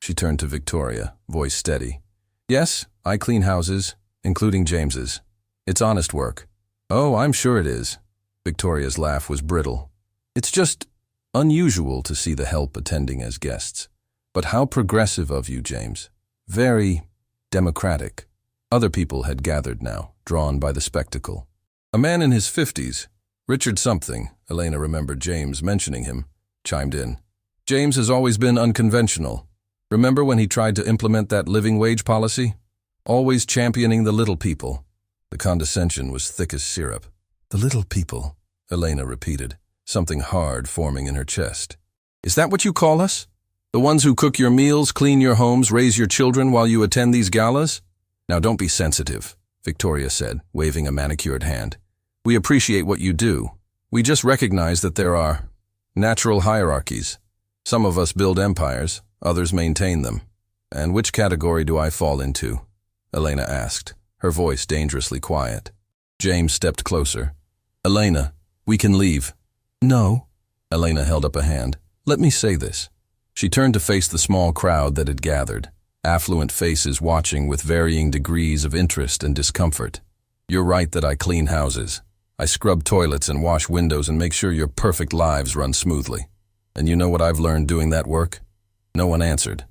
She turned to Victoria, voice steady. "Yes, I clean houses, including James's. It's honest work." "Oh, I'm sure it is." Victoria's laugh was brittle. "It's just unusual to see the help attending as guests. But how progressive of you, James. Very democratic." Other people had gathered now, drawn by the spectacle. A man in his 50s, Richard something, Elena remembered James mentioning him, chimed in. "James has always been unconventional. Remember when he tried to implement that living wage policy? Always championing the little people." The condescension was thick as syrup. "The little people," Elena repeated, something hard forming in her chest. Is that what you call us? The ones who cook your meals, clean your homes, raise your children while you attend these galas? Now don't be sensitive, Victoria said, waving a manicured hand. We appreciate what you do. We just recognize that there are natural hierarchies. Some of us build empires, others maintain them. And which category do I fall into? Elena asked, her voice dangerously quiet. James stepped closer. Elena, we can leave. No. Elena held up a hand. Let me say this. She turned to face the small crowd that had gathered, affluent faces watching with varying degrees of interest and discomfort. You're right that I clean houses. I scrub toilets and wash windows and make sure your perfect lives run smoothly. And you know what I've learned doing that work? No one answered.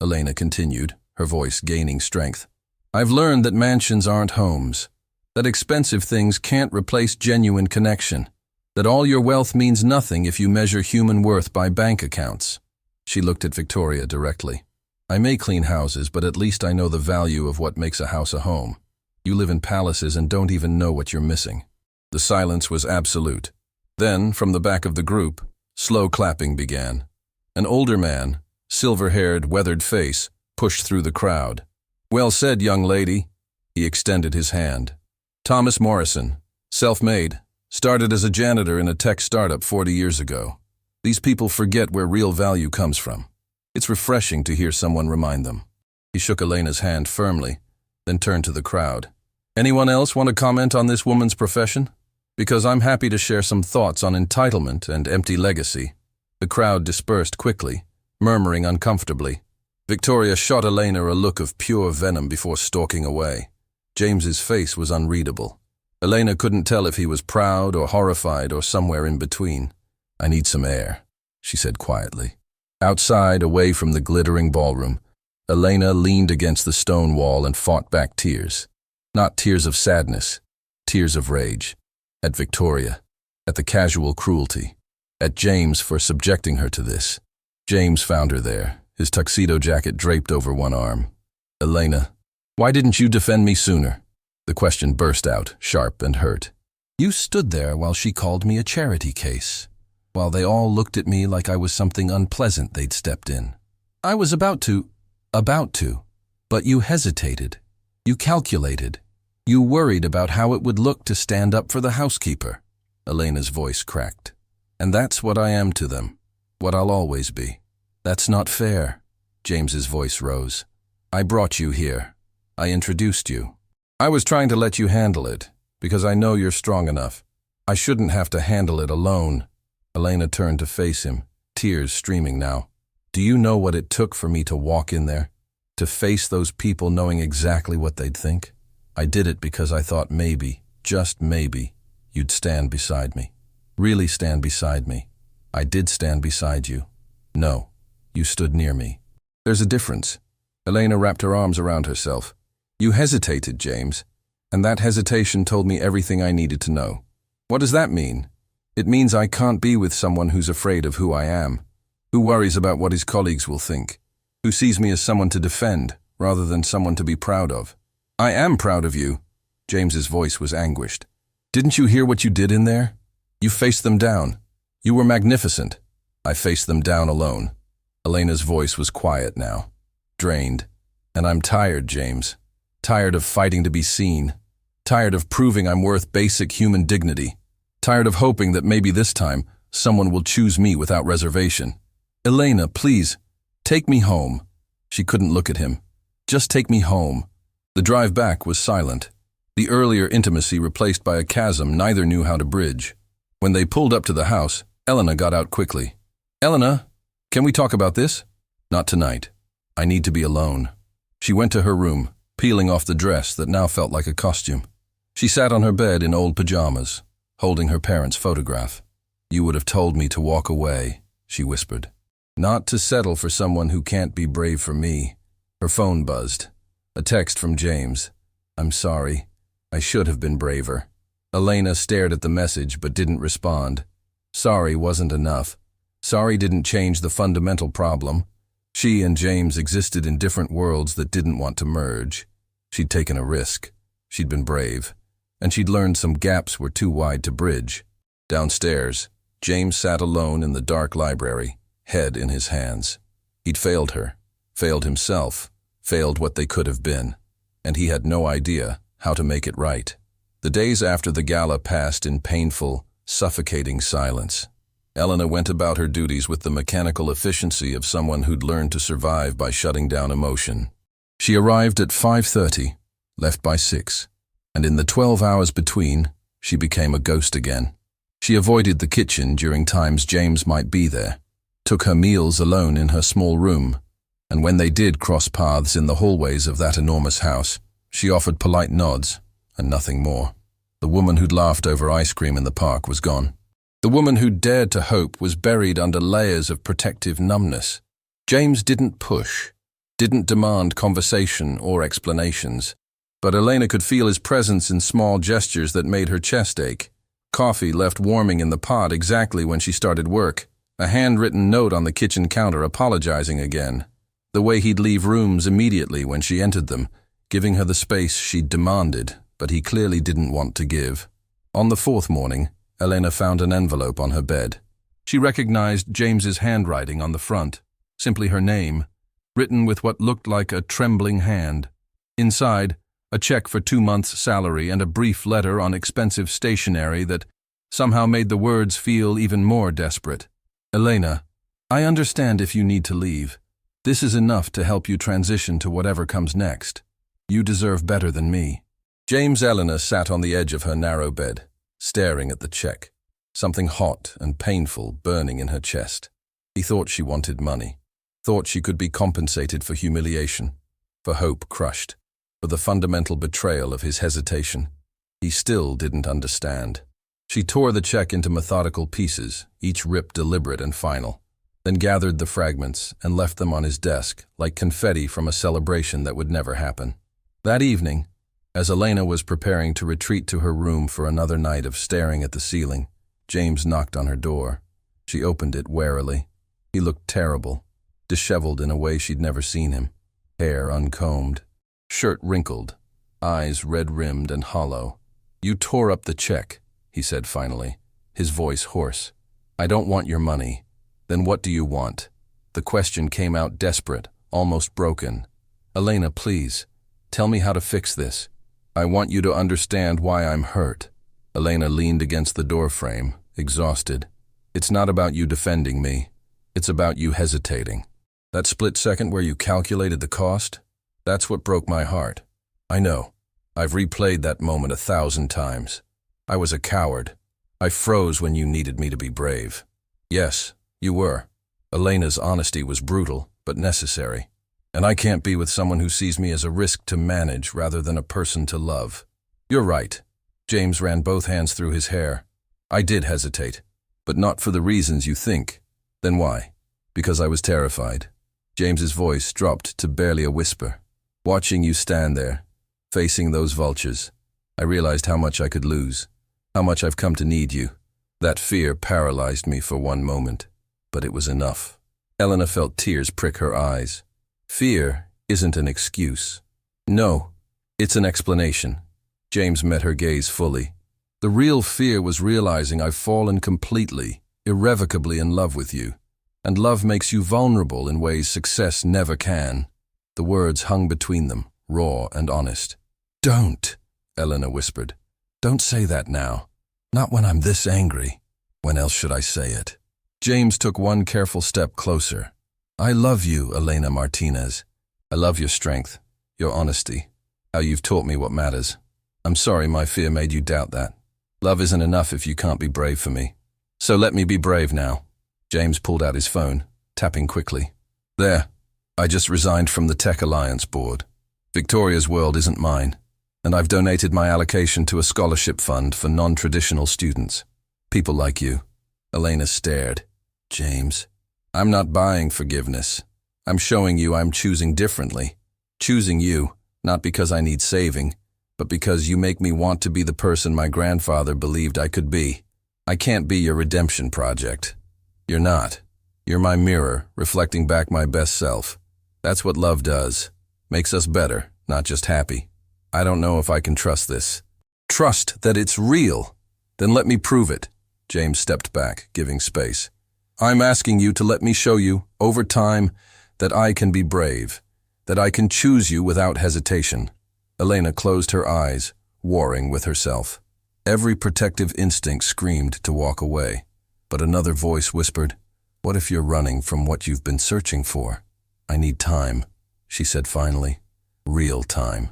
Elena continued, her voice gaining strength. I've learned that mansions aren't homes, that expensive things can't replace genuine connection, that all your wealth means nothing if you measure human worth by bank accounts. She looked at Victoria directly. I may clean houses, but at least I know the value of what makes a house a home. You live in palaces and don't even know what you're missing. The silence was absolute. Then, from the back of the group, slow clapping began. An older man, silver-haired, weathered face, pushed through the crowd. Well said, young lady. He extended his hand. Thomas Morrison, self-made, started as a janitor in a tech startup 40 years ago. These people forget where real value comes from. It's refreshing to hear someone remind them. He shook Elena's hand firmly, then turned to the crowd. Anyone else want to comment on this woman's profession? Because I'm happy to share some thoughts on entitlement and empty legacy. The crowd dispersed quickly, murmuring uncomfortably. Victoria shot Elena a look of pure venom before stalking away. James's face was unreadable. Elena couldn't tell if he was proud or horrified or somewhere in between. I need some air, she said quietly. Outside, away from the glittering ballroom, Elena leaned against the stone wall and fought back tears. Not tears of sadness, tears of rage. At Victoria, at the casual cruelty, at James for subjecting her to this. James found her there, his tuxedo jacket draped over one arm. Elena, why didn't you defend me sooner? The question burst out, sharp and hurt. You stood there while she called me a charity case, while they all looked at me like I was something unpleasant they'd stepped in. I was about to, but you hesitated. You calculated. You worried about how it would look to stand up for the housekeeper. Elena's voice cracked. And that's what I am to them, what I'll always be. That's not fair. James's voice rose. I brought you here. I introduced you. I was trying to let you handle it, because I know you're strong enough. I shouldn't have to handle it alone. Elena turned to face him, tears streaming now. Do you know what it took for me to walk in there? To face those people knowing exactly what they'd think? I did it because I thought maybe, just maybe, you'd stand beside me. Really stand beside me. I did stand beside you. No, you stood near me. There's a difference. Elena wrapped her arms around herself. You hesitated, James, and that hesitation told me everything I needed to know. What does that mean? It means I can't be with someone who's afraid of who I am, who worries about what his colleagues will think, who sees me as someone to defend rather than someone to be proud of. I am proud of you. James's voice was anguished. Didn't you hear what you did in there? You faced them down. You were magnificent. I faced them down alone. Elena's voice was quiet now, drained. And I'm tired, James. Tired of fighting to be seen. Tired of proving I'm worth basic human dignity. Tired of hoping that maybe this time someone will choose me without reservation. Elena, please, take me home. She couldn't look at him. Just take me home. The drive back was silent. The earlier intimacy replaced by a chasm neither knew how to bridge. When they pulled up to the house, Elena got out quickly. Elena, can we talk about this? Not tonight. I need to be alone. She went to her room, peeling off the dress that now felt like a costume. She sat on her bed in old pajamas, holding her parents' photograph. You would have told me to walk away, she whispered. Not to settle for someone who can't be brave for me. Her phone buzzed. A text from James. I'm sorry. I should have been braver. Elena stared at the message but didn't respond. Sorry wasn't enough. Sorry didn't change the fundamental problem. She and James existed in different worlds that didn't want to merge. She'd taken a risk. She'd been brave. And she'd learned some gaps were too wide to bridge. Downstairs, James sat alone in the dark library, head in his hands. He'd failed her, failed himself, failed what they could have been, and he had no idea how to make it right. The days after the gala passed in painful, suffocating silence. Elena went about her duties with the mechanical efficiency of someone who'd learned to survive by shutting down emotion. She arrived at 5:30, left by 6, and in the 12 hours between, she became a ghost again. She avoided the kitchen during times James might be there, took her meals alone in her small room, and when they did cross paths in the hallways of that enormous house, she offered polite nods and nothing more. The woman who'd laughed over ice cream in the park was gone. The woman who'd dared to hope was buried under layers of protective numbness. James didn't push, didn't demand conversation or explanations, but Elena could feel his presence in small gestures that made her chest ache. Coffee left warming in the pot exactly when she started work, a handwritten note on the kitchen counter apologizing again, the way he'd leave rooms immediately when she entered them, giving her the space she'd demanded, but he clearly didn't want to give. On the 4th morning, Elena found an envelope on her bed. She recognized James's handwriting on the front, simply her name, written with what looked like a trembling hand. Inside, a check for 2 months' salary and a brief letter on expensive stationery that somehow made the words feel even more desperate. Elena, I understand if you need to leave. This is enough to help you transition to whatever comes next. You deserve better than me. James Elena sat on the edge of her narrow bed, staring at the check, something hot and painful burning in her chest. He thought she wanted money, thought she could be compensated for humiliation, for hope crushed, for the fundamental betrayal of his hesitation. He still didn't understand. She tore the check into methodical pieces, each rip deliberate and final, then gathered the fragments and left them on his desk like confetti from a celebration that would never happen. That evening, as Elena was preparing to retreat to her room for another night of staring at the ceiling, James knocked on her door. She opened it warily. He looked terrible, disheveled in a way she'd never seen him, hair uncombed, shirt wrinkled, eyes red-rimmed and hollow. You tore up the check, he said finally, his voice hoarse. I don't want your money. Then what do you want? The question came out desperate, almost broken. Elena, please, tell me how to fix this. I want you to understand why I'm hurt. Elena leaned against the doorframe, exhausted. It's not about you defending me. It's about you hesitating. That split second where you calculated the cost, that's what broke my heart. I know. I've replayed that moment 1,000 times. I was a coward. I froze when you needed me to be brave. Yes, you were. Elena's honesty was brutal, but necessary. And I can't be with someone who sees me as a risk to manage rather than a person to love. You're right. James ran both hands through his hair. I did hesitate, but not for the reasons you think. Then why? Because I was terrified. James's voice dropped to barely a whisper. Watching you stand there, facing those vultures, I realized how much I could lose, how much I've come to need you. That fear paralyzed me for one moment, but it was enough. Elena felt tears prick her eyes. Fear isn't an excuse. No, it's an explanation. James met her gaze fully. The real fear was realizing I've fallen completely, irrevocably in love with you. And love makes you vulnerable in ways success never can. The words hung between them, raw and honest. Don't, Elena whispered. Don't say that now. Not when I'm this angry. When else should I say it? James took one careful step closer. I love you, Elena Martinez. I love your strength, your honesty, how you've taught me what matters. I'm sorry my fear made you doubt that. Love isn't enough if you can't be brave for me. So let me be brave now. James pulled out his phone, tapping quickly. There, I just resigned from the Tech Alliance board. Victoria's world isn't mine, and I've donated my allocation to a scholarship fund for non-traditional students. People like you. Elena stared. James, I'm not buying forgiveness. I'm showing you I'm choosing differently. Choosing you, not because I need saving, but because you make me want to be the person my grandfather believed I could be. I can't be your redemption project. You're not. You're my mirror, reflecting back my best self. That's what love does. Makes us better, not just happy. I don't know if I can trust this. Trust that it's real. Then let me prove it. James stepped back, giving space. I'm asking you to let me show you, over time, that I can be brave, that I can choose you without hesitation. Elena closed her eyes, warring with herself. Every protective instinct screamed to walk away, but another voice whispered, "What if you're running from what you've been searching for?" "I need time," she said finally. "Real time.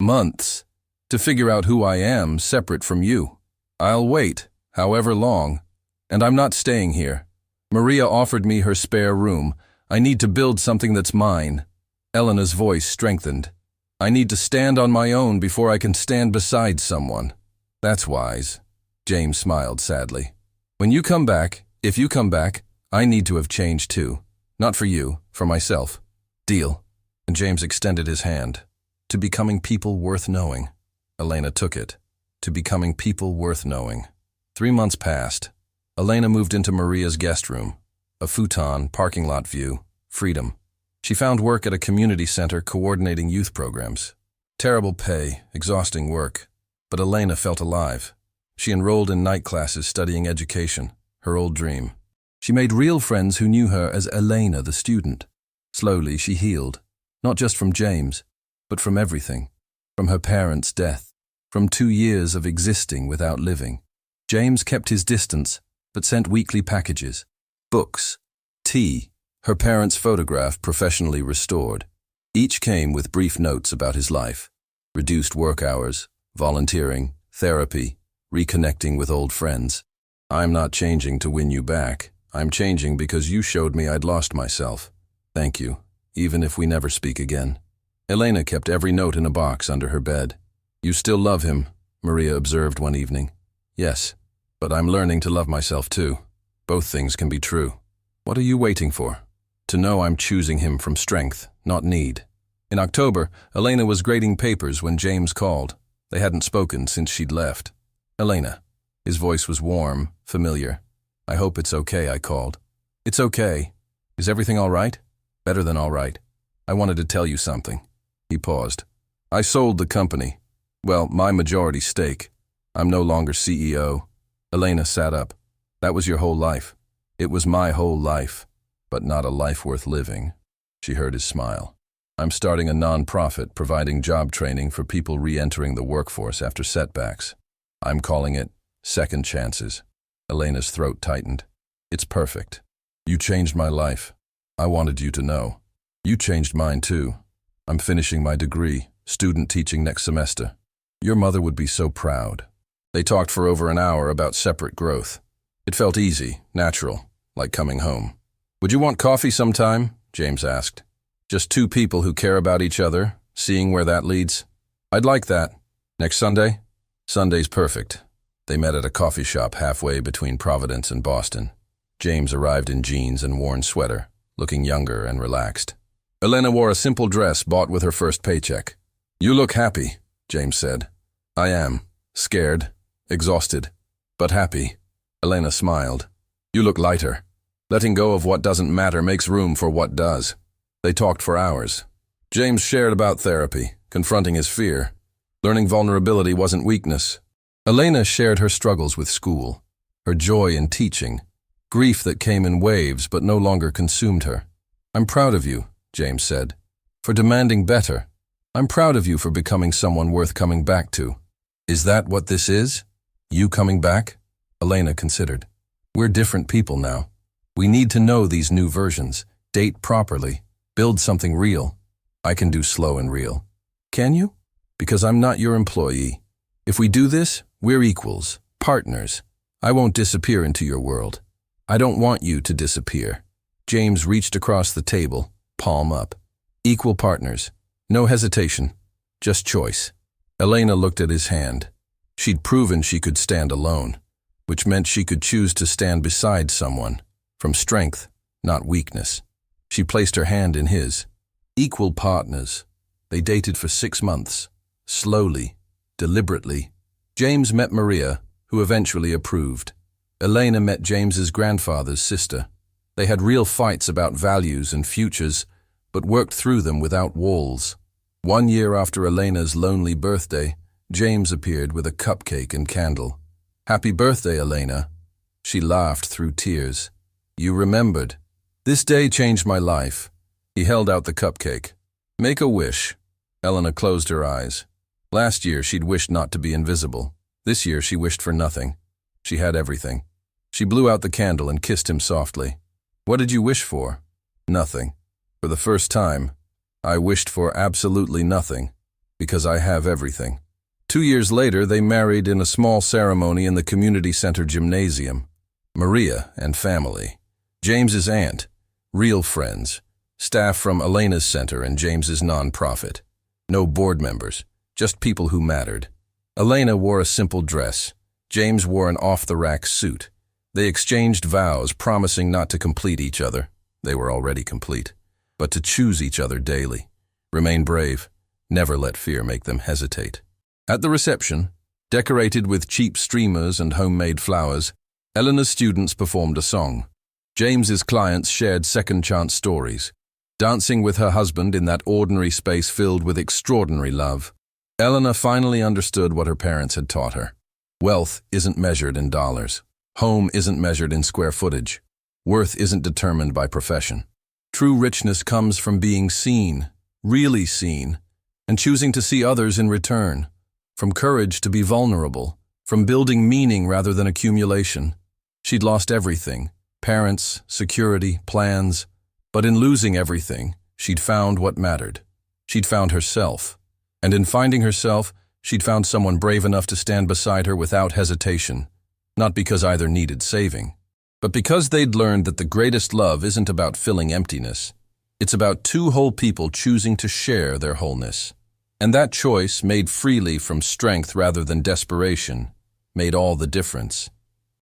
Months. To figure out who I am separate from you. I'll wait, however long. And I'm not staying here. Maria offered me her spare room. I need to build something that's mine." Elena's voice strengthened. "I need to stand on my own before I can stand beside someone." "That's wise." James smiled sadly. "When you come back, if you come back, I need to have changed too. Not for you, for myself. Deal?" And James extended his hand. "To becoming people worth knowing." Elena took it. To becoming people worth knowing. 3 months passed. Elena moved into Maria's guest room. A futon, parking lot view, freedom. She found work at a community center coordinating youth programs. Terrible pay, exhausting work. But Elena felt alive. She enrolled in night classes studying education, her old dream. She made real friends who knew her as Elena the student. Slowly she healed, not just from James, but from everything. From her parents' death, from 2 years of existing without living. James kept his distance, but sent weekly packages. Books, tea, her parents' photograph professionally restored. Each came with brief notes about his life. Reduced work hours, volunteering, therapy, reconnecting with old friends. "I'm not changing to win you back. I'm changing because you showed me I'd lost myself. Thank you, even if we never speak again." Elena kept every note in a box under her bed. "You still love him," Maria observed one evening. "Yes, but I'm learning to love myself too. Both things can be true. What are you waiting for?" "To know I'm choosing him from strength, not need." In October, Elena was grading papers when James called. They hadn't spoken since she'd left. "Elena." His voice was warm, familiar. "I hope it's okay," I called. "It's okay. Is everything all right?" "Better than all right. I wanted to tell you something." He paused. "I sold the company. Well, my majority stake. I'm no longer CEO. Elena sat up. "That was your whole life." "It was my whole life, but not a life worth living." She heard his smile. "I'm starting a non-profit providing job training for people re-entering the workforce after setbacks. I'm calling it Second Chances." Elena's throat tightened. "It's perfect. You changed my life. I wanted you to know. You changed mine too. I'm finishing my degree, student teaching next semester. Your mother would be so proud." They talked for over an hour about separate growth. It felt easy, natural, like coming home. "Would you want coffee sometime?" James asked. "Just 2 people who care about each other, seeing where that leads." "I'd like that. Next Sunday?" "Sunday's perfect." They met at a coffee shop halfway between Providence and Boston. James arrived in jeans and worn sweater, looking younger and relaxed. Elena wore a simple dress bought with her first paycheck. "You look happy," James said. "I am. Scared, exhausted, but happy." Elena smiled. "You look lighter. Letting go of what doesn't matter makes room for what does." They talked for hours. James shared about therapy, confronting his fear. Learning vulnerability wasn't weakness. Elena shared her struggles with school, her joy in teaching, grief that came in waves but no longer consumed her. "I'm proud of you," James said, "for demanding better. I'm proud of you for becoming someone worth coming back to." "Is that what this is? You coming back?" Elena considered. "We're different people now. We need to know these new versions, date properly, build something real. I can do slow and real." "Can you?" "Because I'm not your employee. If we do this, we're equals, partners. I won't disappear into your world. I don't want you to disappear." James reached across the table, palm up. "Equal partners. No hesitation. Just choice." Elena looked at his hand. She'd proven she could stand alone, which meant she could choose to stand beside someone, from strength, not weakness. She placed her hand in his. Equal partners. They dated for 6 months, slowly, deliberately. James met Maria, who eventually approved. Elena met James's grandfather's sister. They had real fights about values and futures, but worked through them without walls. 1 year after Elena's lonely birthday, James appeared with a cupcake and candle. "Happy birthday, Elena." She laughed through tears. You remembered. This day changed my life. He held out the cupcake. Make a wish. Elena closed her eyes. Last year, she'd wished not to be invisible. This year, she wished for nothing. She had everything. She blew out the candle and kissed him softly. What did you wish for? Nothing. For the first time, I wished for absolutely nothing, because I have everything. 2 years later, they married in a small ceremony in the community center gymnasium. Maria and family. James's aunt. Real friends. Staff from Elena's center and James's nonprofit. No board members, just people who mattered. Elena wore a simple dress. James wore an off-the-rack suit. They exchanged vows, promising not to complete each other. They were already complete. But to choose each other daily. Remain brave. Never let fear make them hesitate. At the reception, decorated with cheap streamers and homemade flowers, Eleanor's students performed a song. James's clients shared second-chance stories, dancing with her husband in that ordinary space filled with extraordinary love. Eleanor finally understood what her parents had taught her. Wealth isn't measured in dollars. Home isn't measured in square footage. Worth isn't determined by profession. True richness comes from being seen, really seen, and choosing to see others in return. From courage to be vulnerable, from building meaning rather than accumulation. She'd lost everything, parents, security, plans, but in losing everything, she'd found what mattered. She'd found herself, and in finding herself, she'd found someone brave enough to stand beside her without hesitation, not because either needed saving, but because they'd learned that the greatest love isn't about filling emptiness. It's about two whole people choosing to share their wholeness. And that choice, made freely from strength rather than desperation, made all the difference.